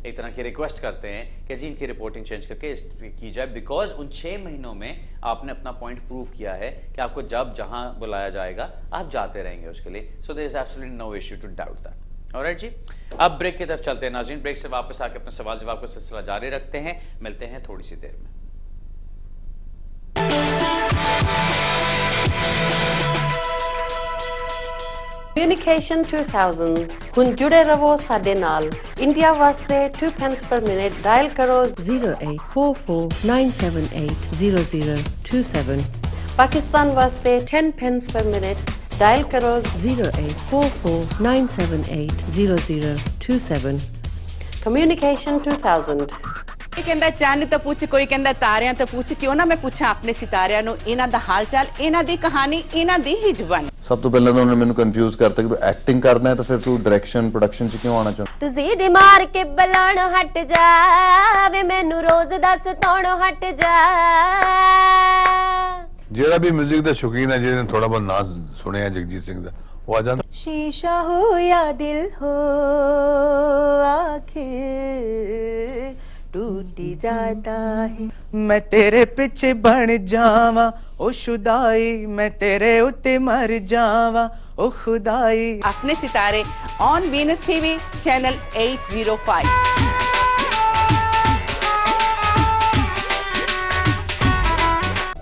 एक तरह की रिक्वेस्ट करते हैं कि जी इनकी रिपोर्टिंग चेंज करके की जाए, बिकॉज उन 6 महीनों में आपने अपना पॉइंट प्रूव किया है कि आपको जब जहां बुलाया जाएगा आप जाते रहेंगे उसके लिए। So there is absolutely no issue to doubt that. Alright जी, अब ब्रेक की तरफ चलते हैं नाज़रीन। ब्रेक से वापस आके अपने सवाल जवाब का सिलसिला जारी रखते हैं, मिलते हैं थोड़ी सी देर में। Communication 2000 ਹੁਣ जुड़े रहो साडे नाल। इंडिया वास्ते 2 pence per minute डायल करो 08449780027। पाकिस्तान वास्ते 10 pence per minute डायल करो 08449780027। Communication 2000। कोई कहंदा चांद तो पूछ, कोई कहंदा तारियां तो पूछ, क्यों ना मैं पूछां अपने सितारियां नु इन्हां दा हाल चाल, इन्हां दी कहानी, इन्हां दी ही जुबान। सब तो पहले तो उन्होंने मैंने कंफ्यूज करता कि तू एक्टिंग करना है तो फिर तू डायरेक्शन प्रोडक्शन च क्यों आना चाहता? तू सीढ़ी मार के बलाणो हट जा वे मैनू रोज दस तोड़ो हट जा। जेड़ा भी म्यूजिक दा शौकीन है, जिन्हें थोड़ा बहुत नाम सुने हैं जगजीत सिंह दा, वो आ जाता। शीशा हो या दिल हो आखिर टूटी जाता है। मैं तेरे पीछे बन जावा ओ खुदाई, मैं तेरे उत्ते मर जावा ओ खुदाई। अपने सितारे ऑन वीनस टीवी चैनल 805।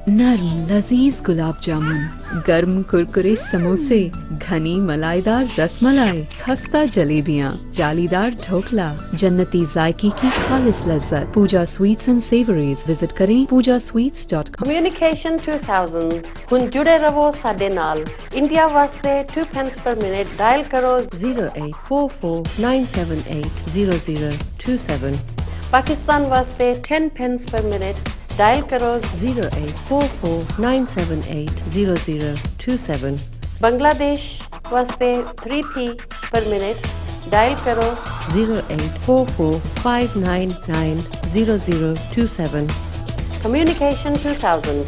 नरम लजीज गुलाब जामुन, गर्म कुरकुरे समोसे, घनी मलाईदार रसमलाई, खस्ता जलेबियाँ, जालीदार ढोकला, जन्नती जायकी की खालिस लज्जत। पूजा स्वीट्स एंड सेवरीज विजिट करें pooja-sweets.com। Communication 2000 ਹੁਣ जुड़े रहो साडे नाल। इंडिया वास्ते 2 pence per minute डायल करो 08449780027। पाकिस्तान वास्ते 10 pence per minute डायल करो 08449780027। बांग्लादेश वास्ते 3p per minute डायल करो 08445990027। Communication 2000।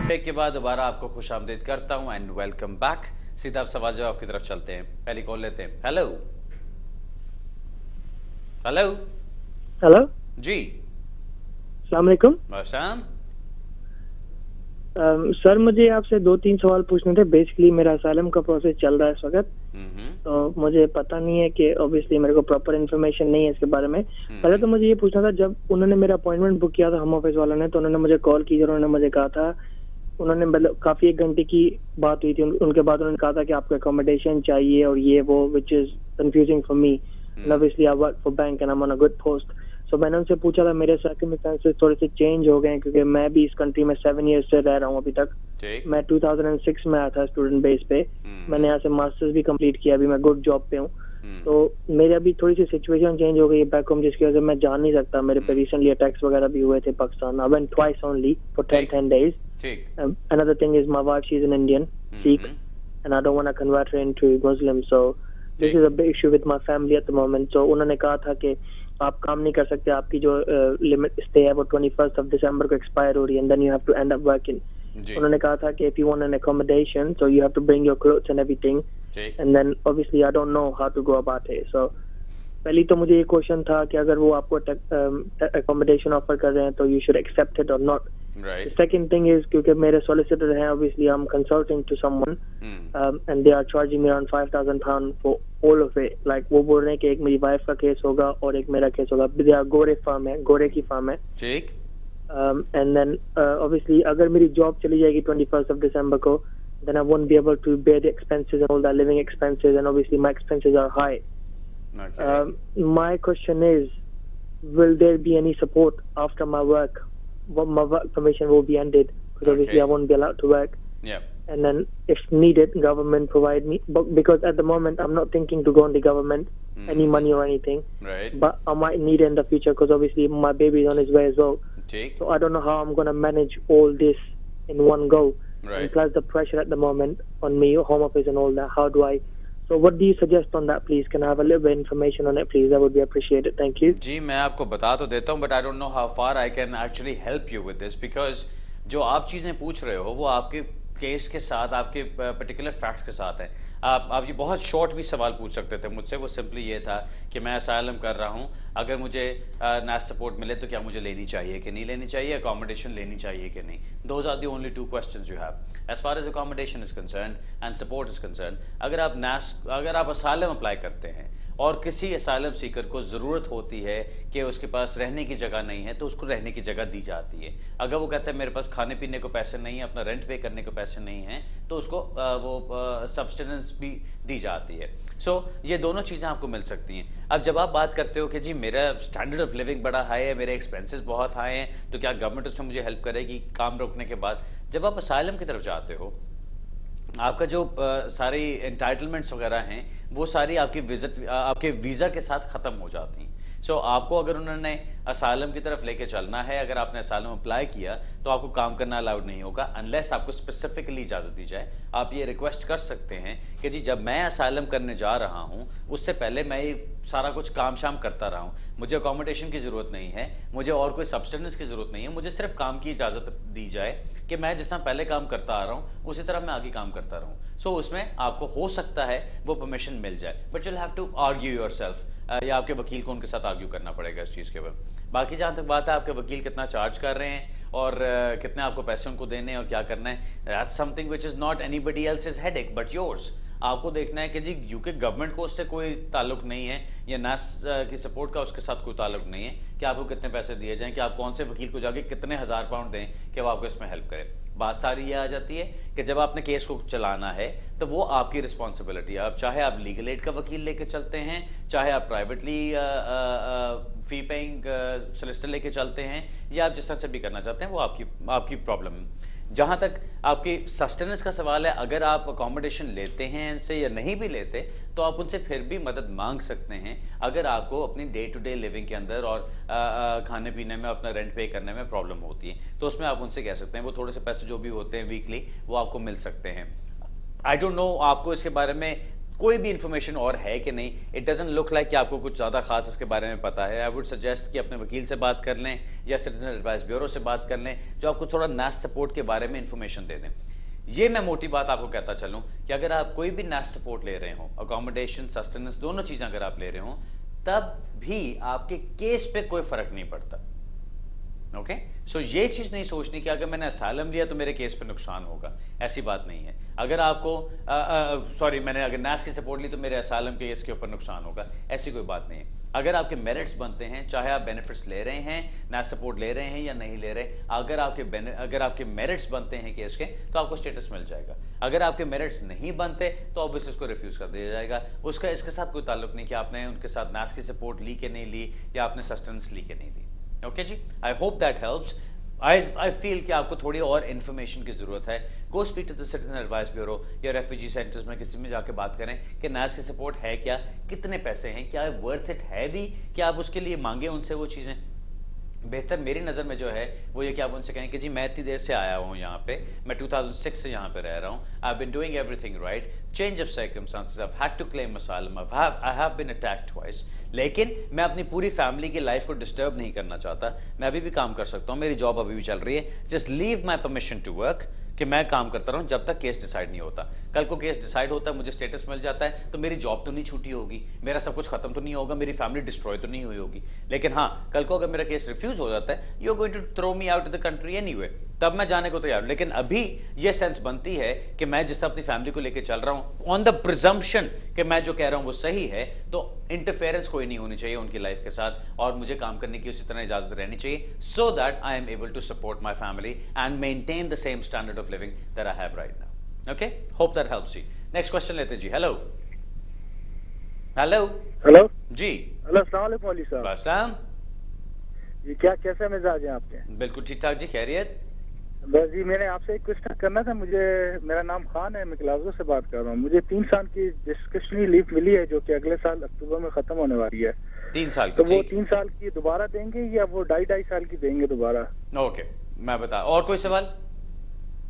ब्रेक के बाद दोबारा आपको खुशामदीद करता हूं एंड वेलकम बैक। सीधा आप सवाल जवाब की तरफ चलते हैं। पहली कॉल लेते हैं। हेलो हेलो हेलो जी, अस्सलाम वालेकुम। मौसम सर मुझे आपसे 2-3 सवाल पूछने थे। बेसिकली मेरा असाइलम का प्रोसेस चल रहा है इस वक्त, तो मुझे पता नहीं है कि ऑब्वियसली मेरे को प्रॉपर इन्फॉर्मेशन नहीं है इसके बारे में। पहले तो मुझे ये पूछना था, जब उन्होंने मेरा अपॉइंटमेंट बुक किया था होम ऑफिस वालों ने, तो उन्होंने मुझे कॉल की, उन्होंने मुझे कहा था, उन्होंने मतलब काफी 1 घंटे की बात हुई थी, उनके बाद उन्होंने कहा था कि आपको अकोमोडेशन चाहिए और ये वो, which is confusing for me. Obviously I work for bank and I am on a good post. So मैंने उनसे पूछा था, मेरे सर्कमस्टेंसेस थोड़े से चेंज हो गए क्योंकि मैं भी इस कंट्री में 7 ईयर्स से रह रहा हूँ अभी तक। मैं 2006 में आया था स्टूडेंट बेस पे, मैंने यहाँ से मास्टर्स भी कंप्लीट किया, अभी मैं गुड जॉब पे हूँ। तो मेरी अभी थोड़ी सी सिचुएशन चेंज हो गई है बैक होम, जिसकी वजह से मैं जा नहीं सकता। मेरे पे रिसेंटली अटैक्स वगैरह भी हुए थे Pakistan. I went twice only for 10 days. Another thing is my wife, she's an Indian Sikh, and I don't want to convert her into Muslim, so this is a big issue with my family at the moment. So उन्होंने कहा था कि आप काम नहीं कर सकते, आपकी जो लिमिट स्टे है वो 21st of December को एक्सपायर हो रही है, and then you have to end up working. उन्होंने कहा था कि if you want an accommodation, so you have to bring your clothes and everything, and then obviously I don't know how to go about it. So पहली तो मुझे ये question था कि अगर वो आपको accommodation ऑफर कर रहे हैं तो you should accept it or not. Right. The second thing is क्योंकि मेरे solicitor हैं, obviously I'm consulting to someone, and they are charging me around £5,000 for all of it. Like वो बोल रहे हैं कि एक मेरी वाइफ का केस होगा और एक मेरा केस होगा। They are गोरे फार्म है, गोरे की फार्म है। ठीक। And then obviously अगर मेरी जॉब चली जाएगी 21st of December को, then I won't be able to bear the expenses and all that living expenses, and obviously my expenses are high. Okay. My question is, will there be any support after my work? My work permission will be ended because obviously I won't be allowed to work. Yeah. And then, if needed, government provide me. But because at the moment I'm not thinking to go on the government any money or anything. Right. But I might need it in the future because obviously my baby is on his way as well. Take. So I don't know how I'm gonna manage all this in one go. Right. And plus the pressure at the moment on me, home office and all that. How do I? So what do you suggest on that, please? Can I have a little bit of information on it, please? That would be appreciated. Thank you. जी मैं आपको बता तो देता हूँ, but I don't know how far I can actually help you with this because जो आप चीज़ें पूछ रहे हो वो आपके केस के साथ, आपके पर्टिकुलर फैक्ट्स के साथ है। आप ये बहुत शॉर्ट भी सवाल पूछ सकते थे मुझसे। वो सिंपली ये था कि मैं असाइलम कर रहा हूँ, अगर मुझे नेस सपोर्ट मिले तो क्या मुझे लेनी चाहिए कि नहीं लेनी चाहिए, अकोमोडेशन लेनी चाहिए कि नहीं। Those are the only 2 questions you have as far as accommodation is concern and support is concern. अगर आप असाइलम अप्लाई करते हैं और किसी असाइलम सीकर को ज़रूरत होती है कि उसके पास रहने की जगह नहीं है तो उसको रहने की जगह दी जाती है। अगर वो कहता है मेरे पास खाने पीने को पैसे नहीं है, अपना रेंट पे करने को पैसे नहीं हैं, तो उसको वो सब्सटेंस भी दी जाती है। सो ये दोनों चीज़ें आपको मिल सकती हैं। अब जब आप बात करते हो कि जी मेरा स्टैंडर्ड ऑफ लिविंग बड़ा हाई है, मेरे एक्सपेंसेस बहुत हाई हैं, तो क्या गवर्नमेंट उसमें मुझे हेल्प करेगी काम रोकने के बाद? जब आप असाइलम की तरफ जाते हो, आपका जो सारी एंटाइटलमेंट्स वगैरह हैं वो सारी आपके वीज़ा के साथ ख़त्म हो जाती हैं। सो आपको अगर उन्होंने असाइलम की तरफ लेके चलना है, अगर आपने असाइलम अप्लाई किया तो आपको काम करना अलाउड नहीं होगा अनलेस आपको स्पेसिफिकली इजाज़त दी जाए। आप ये रिक्वेस्ट कर सकते हैं कि जी जब मैं असाइलम करने जा रहा हूँ उससे पहले मैं ये सारा कुछ काम शाम करता रहा हूँ, मुझे अकोमोडेशन की ज़रूरत नहीं है, मुझे और कोई सब्सटेंस की ज़रूरत नहीं है, मुझे सिर्फ काम की इजाज़त दी जाए कि मैं जिस तरह पहले काम करता आ रहा हूँ उसी तरह मैं आगे काम करता रहूँ। सो उसमें आपको हो सकता है वो परमिशन मिल जाए, but you will have to argue yourself, या आपके वकील को उनके साथ आर्ग्यू करना पड़ेगा इस चीज़ के ऊपर। बाकी जहाँ तक बात है आपके वकील कितना चार्ज कर रहे हैं और कितने आपको पैसे उनको देने हैं और क्या करना है, that's something which is not anybody else's headache but yours. आपको देखना है कि जी यूके गवर्नमेंट को उससे कोई ताल्लुक नहीं है या नेस की सपोर्ट का उसके साथ कोई ताल्लुक नहीं है कि आपको कितने पैसे दिए जाएं, कि आप कौन से वकील को जाके कितने हज़ार पाउंड दें कि वो आपको इसमें हेल्प करे। बात सारी ये आ जाती है कि जब आपने केस को चलाना है तो वो आपकी रिस्पॉन्सिबिलिटी है। अब चाहे आप लीगल एड का वकील लेके चलते हैं, चाहे आप प्राइवेटली फी पेइंग सोलिसिटर लेके चलते हैं, या आप जिस तरह से भी करना चाहते हैं वो आपकी प्रॉब्लम है। जहाँ तक आपकी सस्टेनेंस का सवाल है, अगर आप अकोमोडेशन लेते हैं इनसे या नहीं भी लेते तो आप उनसे फिर भी मदद मांग सकते हैं अगर आपको अपनी डे टू डे लिविंग के अंदर और खाने पीने में, अपना रेंट पे करने में प्रॉब्लम होती है, तो उसमें आप उनसे कह सकते हैं। वो थोड़े से पैसे जो भी होते हैं वीकली वो आपको मिल सकते हैं। आई डोंट नो आपको इसके बारे में कोई भी इंफॉर्मेशन और है कि नहीं। इट डजंट लुक लाइक कि आपको कुछ ज़्यादा खास इसके बारे में पता है। आई वुड सजेस्ट कि अपने वकील से बात कर लें या सिटीजन एडवाइस ब्यूरो से बात कर लें जो आपको थोड़ा नेस सपोर्ट के बारे में इंफॉर्मेशन दे दें। ये मैं मोटी बात आपको कहता चलूँ कि अगर आप कोई भी नेस सपोर्ट ले रहे हो, अकोमोडेशन, सस्टेनेंस, दोनों चीज़ें अगर आप ले रहे हो, तब भी आपके केस पे कोई फ़र्क नहीं पड़ता। ओके सो ये चीज़ नहीं सोचनी कि अगर मैंने असाइलम लिया तो मेरे केस पे नुकसान होगा, ऐसी बात नहीं है। अगर आपको मैंने अगर नेस की सपोर्ट ली तो मेरे असाइलम के केस के ऊपर नुकसान होगा, ऐसी कोई बात नहीं है। अगर आपके मेरिट्स बनते हैं, चाहे आप बेनिफिट्स ले रहे हैं, नेस सपोर्ट ले रहे हैं या नहीं ले रहे, अगर आपके मेरिट्स बनते हैं केस के तो आपको स्टेटस मिल जाएगा। अगर आपके मेरिट्स नहीं बनते तो ऑब्वियसली उसको रिफ्यूज़ कर दिया जाएगा। उसका इसके साथ कोई ताल्लुक नहीं कि आपने उनके साथ नेस की सपोर्ट ली कि नहीं ली या आपने सस्टेनेंस ली कि नहीं ली। ओके जी, I hope that helps. I feel कि आपको थोड़ी और इन्फॉर्मेशन की ज़रूरत है। Go speak to the citizen advice bureau या रेफ्यूजी सेंटर्स में किसी में जाके बात करें कि नेस की सपोर्ट है क्या, कितने पैसे हैं, क्या वर्थ इट है भी, क्या आप उसके लिए मांगे उनसे वो चीज़ें। बेहतर मेरी नज़र में जो है वो ये कि आप उनसे कहें कि जी मैं इतनी देर से आया हूँ यहाँ पे, मैं 2006 से यहाँ पे रह रहा हूँ, I have been doing everything right, change of circumstances, I have had to claim asylum, I have been attacked twice, लेकिन मैं अपनी पूरी फैमिली की लाइफ को डिस्टर्ब नहीं करना चाहता, मैं अभी भी काम कर सकता हूँ, मेरी जॉब अभी भी चल रही है, just leave my permission to work, कि मैं काम करता रहूँ जब तक केस डिसाइड नहीं होता। कल को केस डिसाइड होता है, मुझे स्टेटस मिल जाता है, तो मेरी जॉब तो नहीं छूटी होगी, मेरा सब कुछ खत्म तो नहीं होगा, मेरी फैमिली डिस्ट्रॉय तो नहीं हुई होगी। लेकिन हाँ, कल को अगर मेरा केस रिफ्यूज हो जाता है, you are going to throw me out of the country anyway, तब मैं जाने को तैयार हूँ। लेकिन अभी ये सेंस बनती है कि मैं जिस तरह अपनी फैमिली को लेकर चल रहा हूँ, ऑन द प्रिजम्पशन कि मैं जो कह रहा हूँ वो सही है, तो इंटरफेरेंस कोई नहीं होनी चाहिए उनकी लाइफ के साथ और मुझे काम करने की उसी तरह इजाजत रहनी चाहिए, so that I am able to support my family and maintain the same standard of living that I have right now. Okay, hope that helps you. Next question लेते हैं जी। हेलो हेलो हेलो जी। Hello, अस्सलाम वालेकुम मौलवी साहब। अस्सलाम। ये क्या कैसा मिजाज है आपके? बिल्कुल ठीक ठाक जी, खैरियत। बस जी, मैंने आपसे एक क्वेश्चन करना था। मेरा नाम खान है, मैं क्लाजो से बात कर रहा हूँ। मुझे 3 साल की डिस्क्रिप्शनरी लीव मिली है जो कि अगले साल अक्टूबर में खत्म होने वाली है। 3 साल तो वो 3 साल की दोबारा देंगे या वो 2.5 साल की देंगे दोबारा? ओके, मैं बता। और कोई सवाल?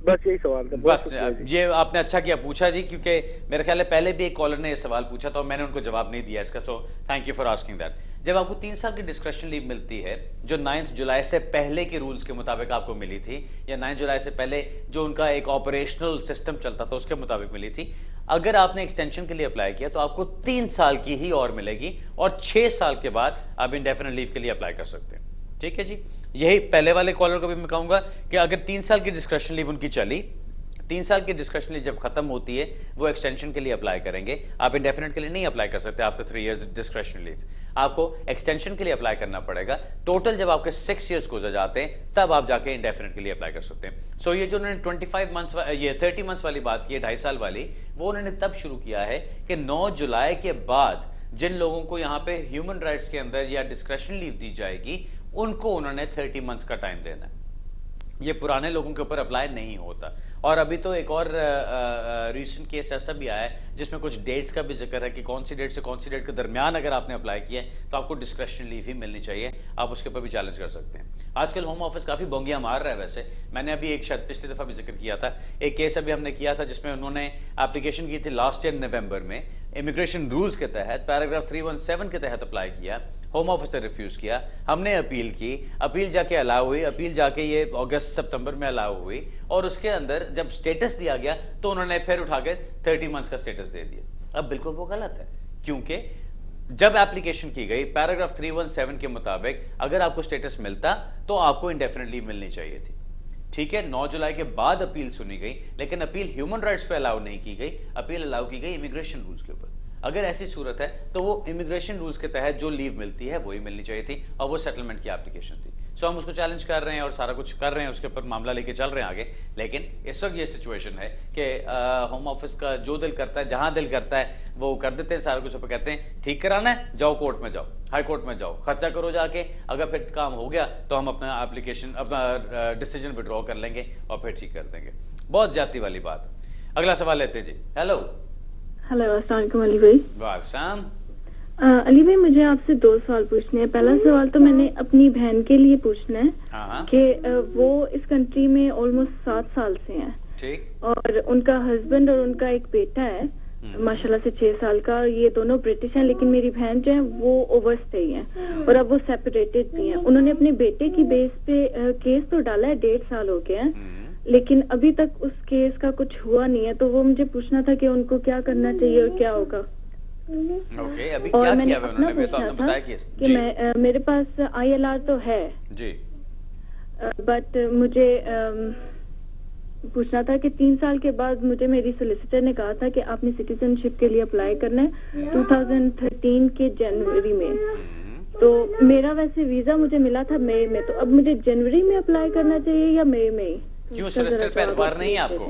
बस यही सवाल था। बस ये आपने अच्छा किया पूछा जी, क्योंकि मेरे ख्याल है पहले भी एक कॉलर ने ये सवाल पूछा था और मैंने उनको जवाब नहीं दिया इसका, so thank you for asking that. जब आपको 3 साल की डिस्क्रिप्शन लीव मिलती है जो 9 जुलाई से पहले के रूल्स के मुताबिक आपको मिली थी, या 9 जुलाई से पहले जो उनका एक ऑपरेशनल सिस्टम चलता था उसके मुताबिक मिली थी, अगर आपने एक्सटेंशन के लिए अप्लाई किया तो आपको 3 साल की ही और मिलेगी और 6 साल के बाद आप इंडेफिनिट लीव के लिए अप्लाई कर सकते हैं। ठीक है जी, यही पहले वाले कॉलर को भी मैं कहूंगा कि अगर 3 साल की डिस्क्रिप्शन लीव उनकी चली, 3 साल की डिस्क्रिप्शन लीव जब खत्म होती है वो एक्सटेंशन के लिए अप्लाई करेंगे। आप इंडेफिनिट के लिए नहीं अप्लाई कर सकते आफ्टर 3 इयर्स डिस्क्रिप्शन लीव, आपको एक्सटेंशन के लिए अप्लाई करना पड़ेगा। टोटल जब आपके 6 इयर्स गुजर जाते हैं तब आप जाके इंडेफिनिट के लिए अप्लाई कर सकते हैं। सो ये जो उन्होंने 25 मंथ्स ये 30 मंथ्स वाली बात की है, 2.5 साल वाली, वो उन्होंने तब शुरू किया है कि 9 जुलाई के बाद जिन लोगों को यहाँ पे ह्यूमन राइट्स के अंदर या डिस्क्रिप्शन लीव दी जाएगी उनको उन्होंने 30 मंथ्स का टाइम देना है। ये पुराने लोगों के ऊपर अप्लाई नहीं होता। और अभी तो एक और रीसेंट केस ऐसा भी आया है जिसमें कुछ डेट्स का भी जिक्र है कि कौन सी डेट से कौन सी डेट के दरमियान अगर आपने अप्लाई किया है तो आपको डिस्क्रिप्शन लीव ही मिलनी चाहिए। आप उसके ऊपर भी चैलेंज कर सकते हैं। आजकल होम ऑफिस काफ़ी बोंगियां मार रहा है। वैसे मैंने अभी एक शायद पिछली दफ़ा भी जिक्र किया था, एक केस अभी हमने किया था जिसमें उन्होंने एप्लीकेशन की थी लास्ट ईयर नवंबर में, इमिग्रेशन रूल्स के तहत पैराग्राफ 317 के तहत अप्लाई किया, होम ऑफिस ने रिफ्यूज किया, हमने अपील की, अपील जाके अलाउ हुई, अपील जाके ये अगस्त सितंबर में अलाउ हुई और उसके अंदर जब स्टेटस दिया गया तो उन्होंने फिर उठा के 30 मंथ्स का स्टेटस दे दिया। अब बिल्कुल वो गलत है, क्योंकि जब एप्लीकेशन की गई पैराग्राफ 317 के मुताबिक अगर आपको स्टेटस मिलता तो आपको इंडेफिनिट लीव मिलनी चाहिए थी। ठीक है, 9 जुलाई के बाद अपील सुनी गई, लेकिन अपील ह्यूमन राइट्स पे अलाउ नहीं की गई, अपील अलाउ की गई इमिग्रेशन रूल्स के ऊपर। अगर ऐसी सूरत है तो वो इमिग्रेशन रूल्स के तहत जो लीव मिलती है वही मिलनी चाहिए थी और वो सेटलमेंट की एप्लीकेशन थी। सो हम उसको चैलेंज कर रहे हैं और सारा कुछ कर रहे हैं, उसके ऊपर मामला लेके चल रहे हैं आगे। लेकिन इस वक्त ये सिचुएशन है कि होम ऑफिस का जो दिल करता है, जहां दिल करता है वो कर देते हैं सारा कुछ। ऊपर कहते हैं ठीक कराना है जाओ कोर्ट में जाओ, हाई कोर्ट में जाओ, खर्चा करो जाके, अगर फिर काम हो गया तो हम अपना एप्लीकेशन अपना डिसीजन विड्रॉ कर लेंगे और फिर ठीक कर देंगे। बहुत ज्यादती वाली बात। अगला सवाल लेते हैं जी। हेलो अस्सलाम वालेकुम अली भाई। वालेकुम। अली भाई मुझे आपसे 2 सवाल पूछने हैं। पहला सवाल तो मैंने अपनी बहन के लिए पूछना है कि वो इस कंट्री में ऑलमोस्ट 7 साल से हैं। ठीक। और उनका हस्बैंड और उनका एक बेटा है माशाल्लाह से 6 साल का। ये दोनों ब्रिटिश हैं, लेकिन मेरी बहन जो है वो ओवरस्टे हैं और अब वो सेपरेटेड भी हैं। उन्होंने अपने बेटे की बेस पे केस तो डाला है, 1.5 साल हो गया है, लेकिन अभी तक उस केस का कुछ हुआ नहीं है। तो वो मुझे पूछना था कि उनको क्या करना चाहिए और क्या होगा। ओके, अभी क्या किया है उन्होंने? तो आपने बताया कि मैं मेरे पास ILR तो है जी, बट मुझे पूछना था कि 3 साल के बाद मुझे मेरी सोलिसिटर ने कहा था कि आपने सिटीजनशिप के लिए अप्लाई करना है 2013 के जनवरी में। तो मेरा वैसे वीजा मुझे मिला था मई में, तो अब मुझे जनवरी में अप्लाई करना चाहिए या मई में? क्यों सोलिसिटर पे एतबार नहीं है आपको?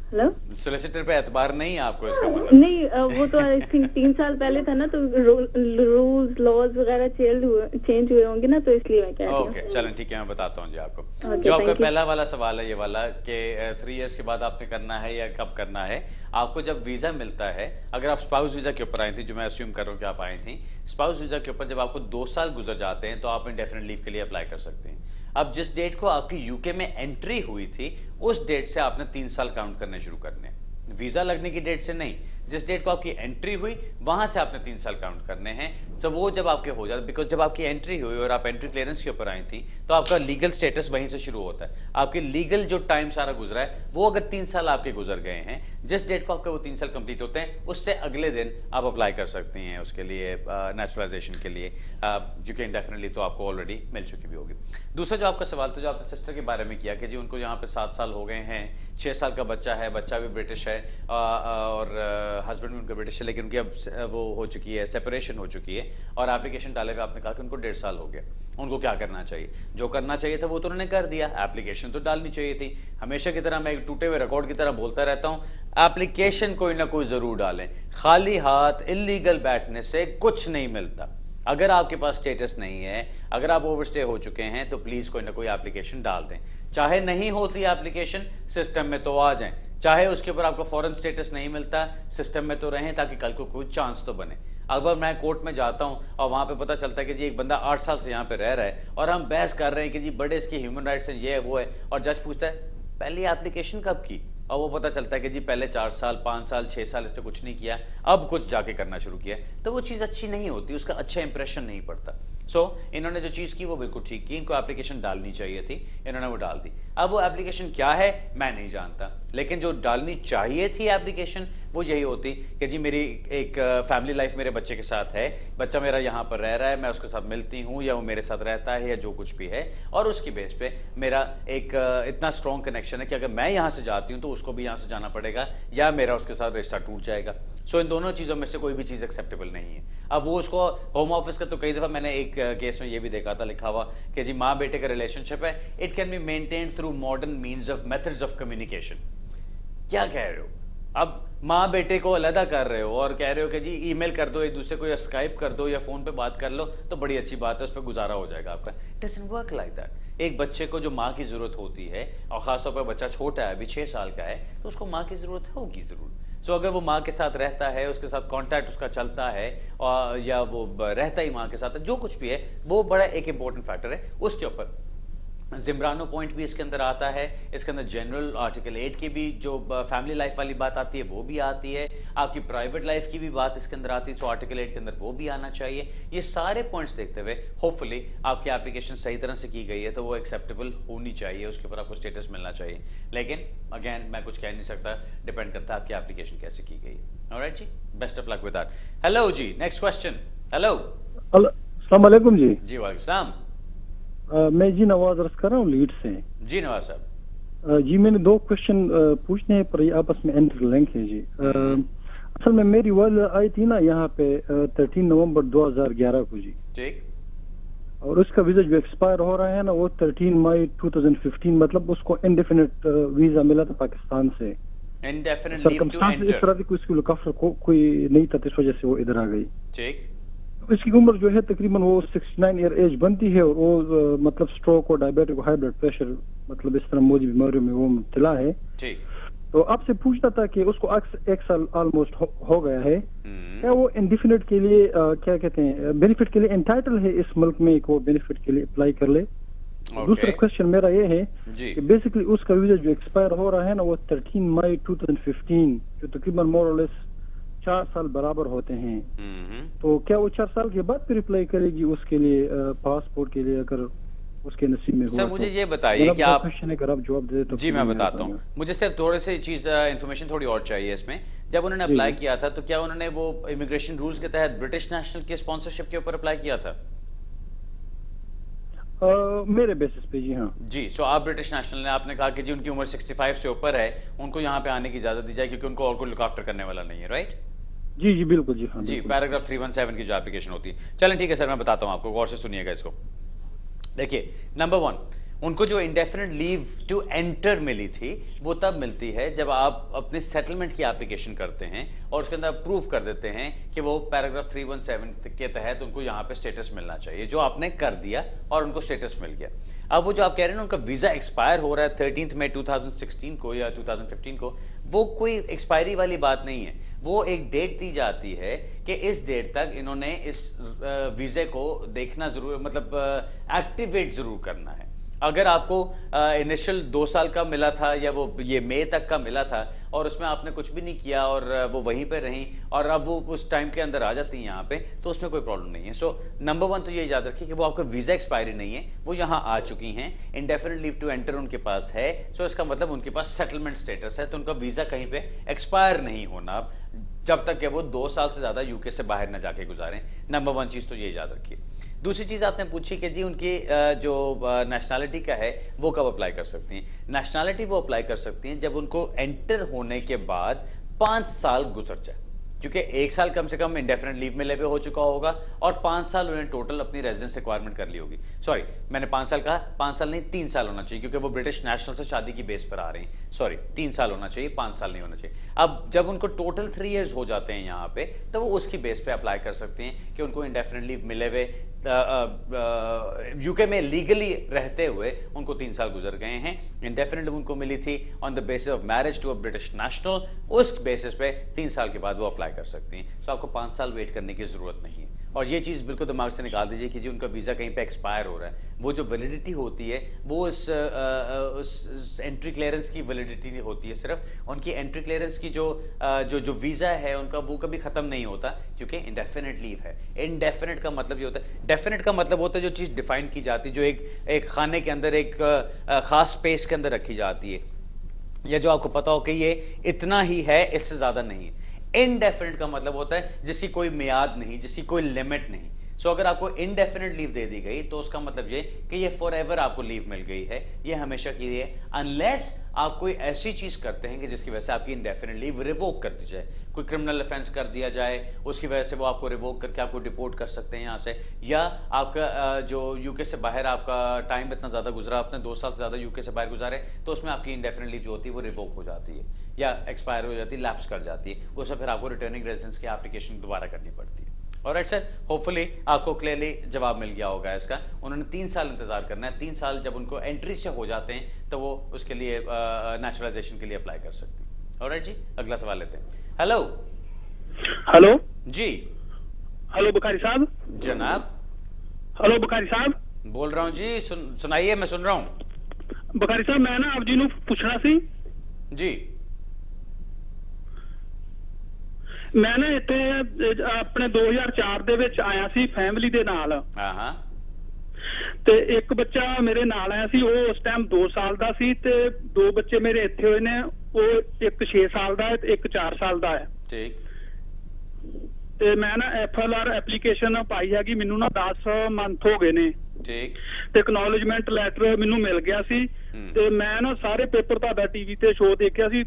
हेलो, सोलिसिटर पे एतबार नहीं है आपको? इसका मतलब नहीं, वो तो आई थिंक 3 साल पहले था ना, तो रूल्स लॉज वगैरह चेंज हुए होंगे ना, तो इसलिए मैं कह रही हूं। ओके चलें ठीक है, मैं बताता हूं जी आपको। जो आपका पहला वाला सवाल है ये वाला कि 3 इयर्स के बाद आपने करना है या कब करना है। आपको जब वीजा मिलता है, अगर आप स्पाउस वीजा के ऊपर आई थी, जो मैं अस्यूम कर रहा हूँ कि आप आई थी, स्पाउस वीजा के ऊपर जब आपको 2 साल गुजर जाते हैं तो आप इंडेफिनिट लीव के लिए अप्लाई कर सकते हैं। अब जिस डेट को आपकी यूके में एंट्री हुई थी उस डेट से आपने 3 साल काउंट करने शुरू करने हैं, वीजा लगने की डेट से नहीं। जिस डेट को आपकी एंट्री हुई वहां से आपने 3 साल काउंट करने हैं। तो वो जब आपके हो जाते, बिकॉज जब आपकी एंट्री हुई और आप एंट्री क्लियरेंस के ऊपर आई थी तो आपका लीगल स्टेटस वहीं से शुरू होता है। आपके लीगल जो टाइम सारा गुजरा है वो अगर 3 साल आपके गुजर गए हैं, जिस डेट को आपके वो 3 साल कंप्लीट होते हैं उससे अगले दिन आप अप्लाई कर सकते हैं उसके लिए नेचुरलाइजेशन के लिए, क्योंकि इंडेफिनिटली तो आपको ऑलरेडी मिल चुकी भी होगी। दूसरा जो आपका सवाल था, जो आपने सिस्टर के बारे में किया कि जी उनको यहाँ पे 7 साल हो गए हैं, 6 साल का बच्चा है, बच्चा भी ब्रिटिश है और हस्बैंड भी उनका ब्रिटिश है, लेकिन उनकी अब वो हो चुकी है, सेपरेशन हो चुकी है और एप्लीकेशन डालेगा, आपने कहा कि उनको 1.5 साल हो गया। उनको क्या करना चाहिए? जो करना चाहिए था वो तो उन्होंने कर दिया, एप्लीकेशन तो डालनी चाहिए थी। हमेशा की तरह मैं एक टूटे हुए रिकॉर्ड की तरह बोलता रहता हूँ, एप्लीकेशन कोई ना कोई जरूर डालें। खाली हाथ इलीगल बैठने से कुछ नहीं मिलता। अगर आपके पास स्टेटस नहीं है, अगर आप ओवरस्टे हो चुके हैं, तो प्लीज कोई ना कोई एप्लीकेशन डाल दें। चाहे नहीं होती एप्लीकेशन, सिस्टम में तो आ जाएं। चाहे उसके ऊपर आपको फॉरेन स्टेटस नहीं मिलता, सिस्टम में तो रहें, ताकि कल को कोई चांस तो बने। अगर मैं कोर्ट में जाता हूं और वहां पे पता चलता है कि जी एक बंदा 8 साल से यहाँ पे रह रहा है और हम बहस कर रहे हैं कि जी बड़े इसके ह्यूमन राइट्स हैं, ये है वो है, और जज पूछता है पहली एप्लीकेशन कब की, और वो पता चलता है कि जी पहले 4 साल 5 साल 6 साल इससे कुछ नहीं किया, अब कुछ जाके करना शुरू किया, तो वो चीज़ अच्छी नहीं होती, उसका अच्छा इंप्रेशन नहीं पड़ता। इन्होंने जो चीज़ की वो बिल्कुल ठीक की, इनको एप्लीकेशन डालनी चाहिए थी, इन्होंने वो डाल दी। अब वो एप्लीकेशन क्या है मैं नहीं जानता, लेकिन जो डालनी चाहिए थी एप्लीकेशन वो यही होती कि जी मेरी एक फैमिली लाइफ मेरे बच्चे के साथ है, बच्चा मेरा यहाँ पर रह रहा है, मैं उसके साथ मिलती हूँ या वो मेरे साथ रहता है या जो कुछ भी है, और उसकी बेस पे मेरा एक इतना स्ट्रॉन्ग कनेक्शन है कि अगर मैं यहाँ से जाती हूँ तो उसको भी यहाँ से जाना पड़ेगा या मेरा उसके साथ रिश्ता टूट जाएगा। इन दोनों चीज़ों में से कोई भी चीज़ एक्सेप्टेबल नहीं है। अब वो उसको होम ऑफिस का तो कई दफ़ा मैंने एक केस में ये भी देखा था लिखा हुआ कि जी माँ बेटे का रिलेशनशिप है, it can be maintained through modern means of methods of communication. क्या कह रहे हो? अब माँ बेटे को अलग कर रहे हो और कह रहे हो कि जी ईमेल कर दो एक दूसरे को, या स्काइप कर दो, या फोन पे बात कर लो, तो बड़ी अच्छी बात है, उस पर गुजारा हो जाएगा आपका। It doesn't work like that. एक बच्चे को जो माँ की जरूरत होती है, और खासतौर पर बच्चा छोटा है, अभी 6 साल का है, तो उसको माँ की जरूरत होगी जरूर। अगर वो माँ के साथ रहता है, उसके साथ कांटेक्ट उसका चलता है, और या वो रहता ही माँ के साथ है, जो कुछ भी है, वो बड़ा एक इंपॉर्टेंट फैक्टर है। उसके ऊपर जिम्ब्रानो पॉइंट भी इसके अंदर आता है, इसके अंदर जनरल आर्टिकल 8 की भी जो फैमिली लाइफ वाली बात आती है वो भी आती है, आपकी प्राइवेट लाइफ की भी बात इसके अंदर आती है, तो आर्टिकल 8 के अंदर वो भी आना चाहिए। ये सारे पॉइंट्स देखते हुए होपफुली आपकी एप्लीकेशन सही तरह से की गई है, तो वो एक्सेप्टेबल होनी चाहिए, उसके ऊपर आपको स्टेटस मिलना चाहिए। लेकिन अगेन मैं कुछ कह नहीं सकता, डिपेंड करता है आपकी एप्लीकेशन कैसे की गई है। ऑलराइट जी, best of luck with that. Hello जी, नेक्स्ट क्वेश्चन। हेलो, अस्सलाम वालेकुम जी। जी वालेकुम सलाम। मैं जी नवाज अर्ज कर रहा हूँ लीड से। जी नवाज साहब। जी मैंने 2 क्वेश्चन पूछने हैं, पर ये आपस में इंटरलिंक है जी। असल में मेरी वाल आई थी ना यहाँ पे 13 नवंबर 2011 को जी, ठीक, और उसका वीजा जो एक्सपायर हो रहा है ना वो 13 मई 2015, मतलब उसको इंडेफिनिट वीजा मिला था पाकिस्तान से। Indefinite leave to enter. इस तरह की उसकी लुकाफर कोई नहीं था, इस वजह से वो इधर आ गई। ठीक, इसकी उम्र जो है तकरीबन वो 69 ईयर एज बनती है, और वो मतलब स्ट्रोक और डायबिटिक हाई ब्लड प्रेशर, मतलब इस तरह मोदी बीमारियों में वो मुब्तला है। ठीक, तो आपसे पूछना था कि उसको 1 साल ऑलमोस्ट हो गया है, क्या वो इंडिफिनिट के लिए क्या कहते हैं बेनिफिट के लिए एंटाइटल है इस मुल्क में, को बेनिफिट के लिए अप्लाई कर ले? दूसरा क्वेश्चन मेरा ये है कि बेसिकली उसका वीजा जो एक्सपायर हो रहा है ना वो 13 मई 2015, जो तकरीबन मोर और लेस 4 साल बराबर होते हैं, तो क्या वो 4 साल के बाद फिर अप्लाई करेगी उसके लिए पासपोर्ट के लिए, अगर उसके नसीब में हुआ? सर मुझे ये बताइए कि आप अगर आप जवाब दे तो। जी मैं बताता हूँ, मुझे सिर्फ थोड़े से चीज इन्फॉर्मेशन थोड़ी और चाहिए इसमें। जब उन्होंने अप्लाई किया था तो क्या उन्होंने वो इमिग्रेशन रूल्स के तहत ब्रिटिश नेशनल के स्पॉन्सरशिप के ऊपर अप्लाई किया था? मेरे बेसिस पे जी हाँ जी। सो आप ब्रिटिश नेशनल ने, आपने कहा कि जी उनकी उम्र 65 से ऊपर है, उनको यहाँ पे आने की इजाजत दी जाए क्योंकि उनको और कोई लुक आफ्टर करने वाला नहीं है, राइट? जी जी बिल्कुल जी हाँ जी। पैराग्राफ 317 की जो एप्लीकेशन होती है। चलें ठीक है सर, मैं बताता हूँ आपको, गौर से सुनिएगा इसको। देखिए, नंबर 1, उनको जो इंडेफिनिट लीव टू एंटर मिली थी वो तब मिलती है जब आप अपने सेटलमेंट की एप्लीकेशन करते हैं और उसके अंदर प्रूफ कर देते हैं कि वो पैराग्राफ 317 के तहत उनको यहाँ पे स्टेटस मिलना चाहिए, जो आपने कर दिया और उनको स्टेटस मिल गया। अब वो जो आप कह रहे हैं ना उनका वीजा एक्सपायर हो रहा है 13 मई 2016 को या 2015 को, वो कोई एक्सपायरी वाली बात नहीं है। वो एक डेट दी जाती है कि इस डेट तक इन्होंने इस वीजे को देखना जरूर, मतलब एक्टिवेट जरूर करना है। अगर आपको इनिशियल 2 साल का मिला था या वो ये मई तक का मिला था और उसमें आपने कुछ भी नहीं किया और वो वहीं पे रहीं और अब वो उस टाइम के अंदर आ जाती हैं यहाँ पे, तो उसमें कोई प्रॉब्लम नहीं है। सो नंबर 1 तो ये याद रखिए कि वो आपका वीजा एक्सपायरी नहीं है, वो यहाँ आ चुकी हैं, इंडेफिनिट लीव टू एंटर उनके पास है। सो इसका मतलब उनके पास सेटलमेंट स्टेटस है, तो उनका वीजा कहीं पे एक्सपायर नहीं होना जब तक कि वो 2 साल से ज्यादा यूके से बाहर ना जाके गुजारें। नंबर 1 चीज तो ये याद रखिए। दूसरी चीज आपने पूछी कि जी उनकी जो नेशनैलिटी का है वो कब अप्लाई कर सकती हैं। नेशनैलिटी वो अप्लाई कर सकती हैं जब उनको एंटर होने के बाद 5 साल गुजर जाए। क्योंकि 1 साल कम से कम इंडेफिनेट लीव में लेवे हो चुका होगा और 5 साल उन्हें टोटल अपनी रेजिडेंस रिक्वायरमेंट कर ली होगी। सॉरी, मैंने 5 साल कहा, 5 साल नहीं 3 साल होना चाहिए, क्योंकि वो ब्रिटिश नेशनल से शादी की बेस पर आ रही हैं। सॉरी, 3 साल होना चाहिए, 5 साल नहीं होना चाहिए। अब जब उनको टोटल 3 इयर्स हो जाते हैं यहाँ पे, तो वो उसकी बेस पे अप्लाई कर सकते हैं कि उनको इंडेफिनेट लीव मिले हुए यूके में लीगली रहते हुए उनको 3 साल गुजर गए हैं। इंडेफिनेट लीव उनको मिली थी on the basis of marriage to a British national, उस बेसिस पे 3 साल के बाद वो अप्लाई कर सकती हैं। सो आपको 5 साल वेट करने की जरूरत नहीं है। और ये चीज़ बिल्कुल दिमाग से निकाल दीजिए कि जी उनका वीज़ा कहीं पे एक्सपायर हो रहा है, वो जो वैलिडिटी होती है वो उस एंट्री क्लियरेंस की वैलिडिटी होती है, सिर्फ उनकी एंट्री क्लियरेंस की जो वीज़ा है उनका वो कभी ख़त्म नहीं होता, क्योंकि इंडेफिनेट लीव है। इंडेफिनेट का मतलब ये होता है, डेफिनेट का मतलब होता है जो चीज़ डिफाइन की जाती है, जो एक खाने के अंदर एक ख़ास स्पेस के अंदर रखी जाती है, या जो आपको पता हो कि ये इतना ही है, इससे ज़्यादा नहीं है। इनडेफिनेट का मतलब होता है जिसकी कोई मियाद नहीं, जिसकी कोई लिमिट नहीं। सो अगर आपको इनडेफिनेट लीव दे दी गई तो उसका मतलब ये कि ये फॉर एवर आपको लीव मिल गई है, ये हमेशा के लिए, अनलेस आप कोई ऐसी चीज करते हैं कि जिसकी वजह से आपकी इनडेफिनेट लीव रिवोक कर दी जाए, कोई क्रिमिनल ऑफेंस कर दिया जाए, उसकी वजह से वो आपको रिवोक करके आपको डिपोर्ट कर सकते हैं यहाँ से, या आपका जो यूके से बाहर आपका टाइम इतना ज़्यादा गुजरा, आपने 2 साल से ज़्यादा यूके से बाहर गुजारे, तो उसमें आपकी इंडेफिनेट लीव जो होती है वो रिवोक हो जाती है या एक्सपायर हो जाती है, लैप्स कर जाती है, उसमें फिर आपको रिटर्निंग रेजिडेंस की एप्लीकेशन दोबारा करनी पड़ती है। ऑलराइट सर, होपफुली आपको क्लियरली जवाब मिल गया होगा इसका। उन्होंने 3 साल इंतजार करना है, 3 साल जब उनको एंट्री से हो जाते हैं तो वो उसके लिए नेचुरलाइजेशन के लिए अप्लाई कर सकती हैं। ऑलराइट जी, अगला सवाल लेते हैं। हेलो हेलो जी, हेलो बुखारी साहब। जनाब, हेलो बुखारी साहब, बोल रहा हूँ जी, सुनाइए, मैं सुन रहा हूँ। बुखारी साहब, मैं ना आप जी पूछना सी जी। मैं ना ਇੱਥੇ ਆਪਣੇ 2004 ਦੇ ਵਿੱਚ ਆਇਆ ਸੀ ਫੈਮਿਲੀ ਦੇ ਨਾਲ। ਹਾਂ। ਤੇ ਇੱਕ ਬੱਚਾ ਮੇਰੇ ਨਾਲ ਆਇਆ ਸੀ, ਉਹ ਉਸ ਟਾਈਮ 2 ਸਾਲ ਦਾ ਸੀ, ਤੇ 2 ਬੱਚੇ ਮੇਰੇ ਇੱਥੇ ਹੋਏ ਨੇ, ਉਹ ਇੱਕ 6 ਸਾਲ ਦਾ ਹੈ ਤੇ ਇੱਕ 4 ਸਾਲ ਦਾ ਹੈ। ਠੀਕ। ਤੇ ਮੈਂ ਨਾ FLR ਐਪਲੀਕੇਸ਼ਨ ਪਾਈ ਹੈਗੀ, ਮੈਨੂੰ ਨਾ 10 ਮੰਥ ਹੋ ਗਏ ਨੇ। ਠੀਕ। ਤੇ ਐਕਨੋਲਜਮੈਂਟ ਲੈਟਰ ਮੈਨੂੰ ਮਿਲ ਗਿਆ ਸੀ, ਤੇ ਮੈਂ ਨਾ ਸਾਰੇ ਪੇਪਰ ਤੁਹਾਡਾ ਟੀਵੀ ਤੇ ਸ਼ੋਅ ਦੇਖਿਆ ਸੀ,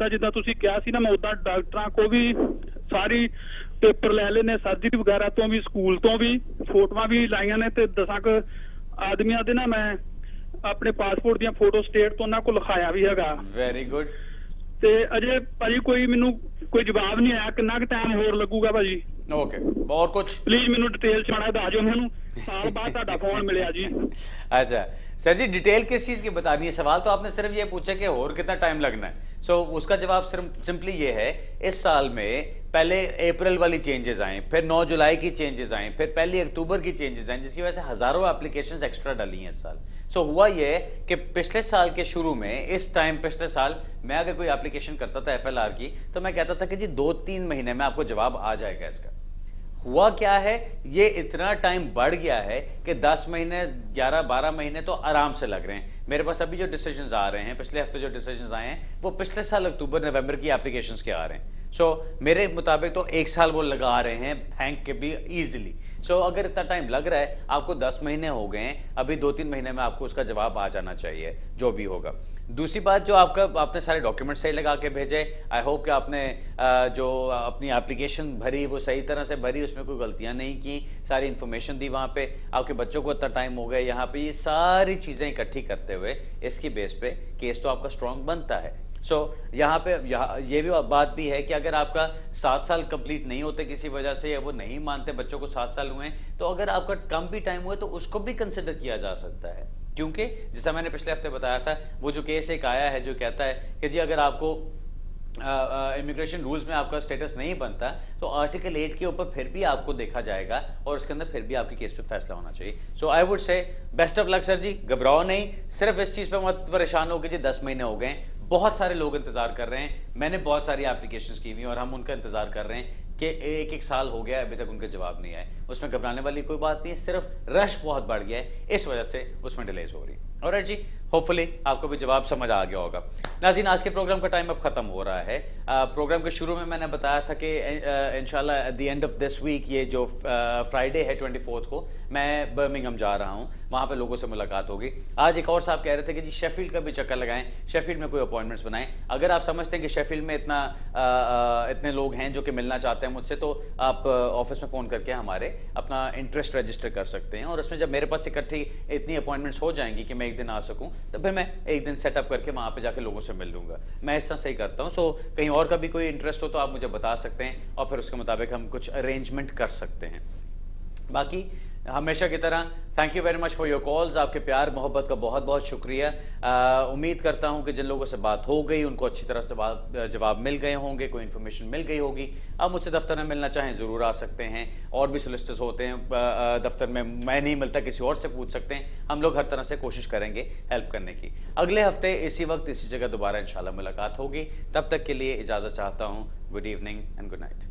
ਜਿੱਦਾਂ ਤੁਸੀਂ ਕਿਹਾ ਸੀ ਨਾ, ਮੈਂ ਉਦਾਂ ਡਾਕਟਰਾਂ ਕੋ ਵੀ ਸਾਰੀ ਪੇਪਰ ਲੈ ਲਏ ਨੇ, ਸਰਜਰੀ ਵਗੈਰਾ ਤੋਂ ਵੀ, ਸਕੂਲ ਤੋਂ ਵੀ, ਫੋਟੋਆਂ ਵੀ ਲਾਈਆਂ ਨੇ, ਤੇ 10 ਕੁ ਆਦਮੀਆਂ ਦੇ ਨਾ ਮੈਂ ਆਪਣੇ ਪਾਸਪੋਰਟ ਦੀਆਂ ਫੋਟੋ ਸਟੇਟ ਤੋਂ ਉਹਨਾਂ ਕੋਲ ਲਿਖਾਇਆ ਵੀ ਹੈਗਾ। Very good. ਤੇ ਅਜੇ ਭਾਜੀ ਕੋਈ ਮੈਨੂੰ ਕੋਈ ਜਵਾਬ ਨਹੀਂ ਆਇਆ, ਕਿੰਨਾ ਕੁ ਟਾਈਮ ਹੋਰ ਲੱਗੂਗਾ ਭਾਜੀ? ओके, और कुछ प्लीज मैनू डिटेल च माड़ा दस दिओ, मैनू साल बाद तुहाडा फोन मिलिया जी। अच्छा सर जी, डिटेल किस चीज की बतानी है? सवाल तो आपने सिर्फ ये पूछा कि और कितना टाइम लगना है। सो उसका जवाब सिर्फ सिंपली ये है, इस साल में पहले अप्रैल वाली चेंजेस आए, फिर 9 जुलाई की चेंजेस आए, फिर 1 अक्टूबर की चेंजेस आए, जिसकी वजह से हजारों एप्लीकेशंस एक्स्ट्रा डाली हैं इस साल। सो हुआ ये कि पिछले साल के शुरू में, इस टाइम पिछले साल मैं अगर कोई एप्लीकेशन करता था FLR की, तो मैं कहता था कि जी 2-3 महीने में आपको जवाब आ जाएगा इसका। हुआ क्या है, ये इतना टाइम बढ़ गया है कि 10 महीने 11-12 महीने तो आराम से लग रहे हैं। मेरे पास अभी जो डिसीजंस आ रहे हैं, पिछले हफ्ते जो डिसीजंस आए हैं, वो पिछले साल अक्टूबर-नवंबर की एप्लीकेशंस के आ रहे हैं। सो मेरे मुताबिक तो 1 साल वो लगा रहे हैं बैंक के भी ईजिली। सो अगर इतना टाइम लग रहा है, आपको 10 महीने हो गए हैं, अभी 2-3 महीने में आपको उसका जवाब आ जाना चाहिए, जो भी होगा। दूसरी बात, जो आपने सारे डॉक्यूमेंट सही लगा के भेजे, आई होप कि आपने जो अपनी एप्लीकेशन भरी वो सही तरह से भरी, उसमें कोई गलतियां नहीं की, सारी इन्फॉर्मेशन दी वहाँ पे, आपके बच्चों को इतना टाइम हो गया यहाँ पे, ये सारी चीज़ें इकट्ठी करते हुए इसकी बेस पे केस तो आपका स्ट्रॉन्ग बनता है। सो यहाँ पे ये भी बात भी है कि अगर आपका 7 साल कंप्लीट नहीं होते किसी वजह से, या वो नहीं मानते बच्चों को 7 साल हुए हैं, तो अगर आपका कम भी टाइम हुआ तो उसको भी कंसिडर किया जा सकता है। क्योंकि जैसा मैंने पिछले हफ्ते बताया था, वो जो केस एक आया है जो कहता है कि जी अगर आपको इमिग्रेशन रूल्स में आपका स्टेटस नहीं बनता तो आर्टिकल 8 के ऊपर फिर भी आपको देखा जाएगा और उसके अंदर फिर भी आपके केस पे फैसला होना चाहिए। So I would say best of luck sir जी, घबराओ नहीं, सिर्फ इस चीज़ पे मत परेशान हो कि जी 10 महीने हो गए। बहुत सारे लोग इंतजार कर रहे हैं, मैंने बहुत सारी एप्लीकेशंस की हुई और हम उनका इंतजार कर रहे हैं कि 1-1 साल हो गया अभी तक उनके जवाब नहीं आए। उसमें घबराने वाली कोई बात नहीं है, सिर्फ रश बहुत बढ़ गया है, इस वजह से उसमें डिलेज हो रही है। ऑलराइट जी, होपफुली आपको भी जवाब समझ आ गया होगा। नाज़रीन, आज के प्रोग्राम का टाइम अब ख़त्म हो रहा है। प्रोग्राम के शुरू में मैंने बताया था कि इंशाल्लाह at the end of this week, ये जो फ्राइडे है 24 को, मैं बर्मिंघम जा रहा हूँ, वहाँ पे लोगों से मुलाकात होगी। आज एक और साहब कह रहे थे कि जी शेफील्ड का भी चक्कर लगाएं, शेफील्ड में कोई अपॉइंटमेंट्स बनाएं। अगर आप समझते हैं कि शेफील्ड में इतने लोग हैं जो कि मिलना चाहते हैं मुझसे, तो आप ऑफिस में फ़ोन करके हमारे अपना इंटरेस्ट रजिस्टर कर सकते हैं, और उसमें जब मेरे पास इकट्ठी इतनी अपॉइंटमेंट्स हो जाएंगी कि मैं एक दिन आ सकूँ, तो फिर मैं एक दिन सेटअप करके वहाँ पे जाके लोगों से मिल लूँगा। मैं इस तरह से ही करता हूँ। सो कहीं और का भी कोई इंटरेस्ट हो तो आप मुझे बता सकते हैं, और फिर उसके मुताबिक हम कुछ अरेंजमेंट कर सकते हैं। बाकी हमेशा की तरह thank you very much for your calls. आपके प्यार मोहब्बत का बहुत बहुत शुक्रिया। उम्मीद करता हूं कि जिन लोगों से बात हो गई उनको अच्छी तरह से जवाब मिल गए होंगे, कोई इन्फॉर्मेशन मिल गई होगी। आप मुझसे दफ्तर में मिलना चाहें ज़रूर आ सकते हैं, और भी सोलिसिटर्स होते हैं दफ्तर में, मैं नहीं मिलता किसी और से पूछ सकते हैं। हम लोग हर तरह से कोशिश करेंगे हेल्प करने की। अगले हफ्ते इसी वक्त इसी जगह दोबारा इंशाल्लाह मुलाकात होगी। तब तक के लिए इजाज़त चाहता हूँ। Good evening and good night.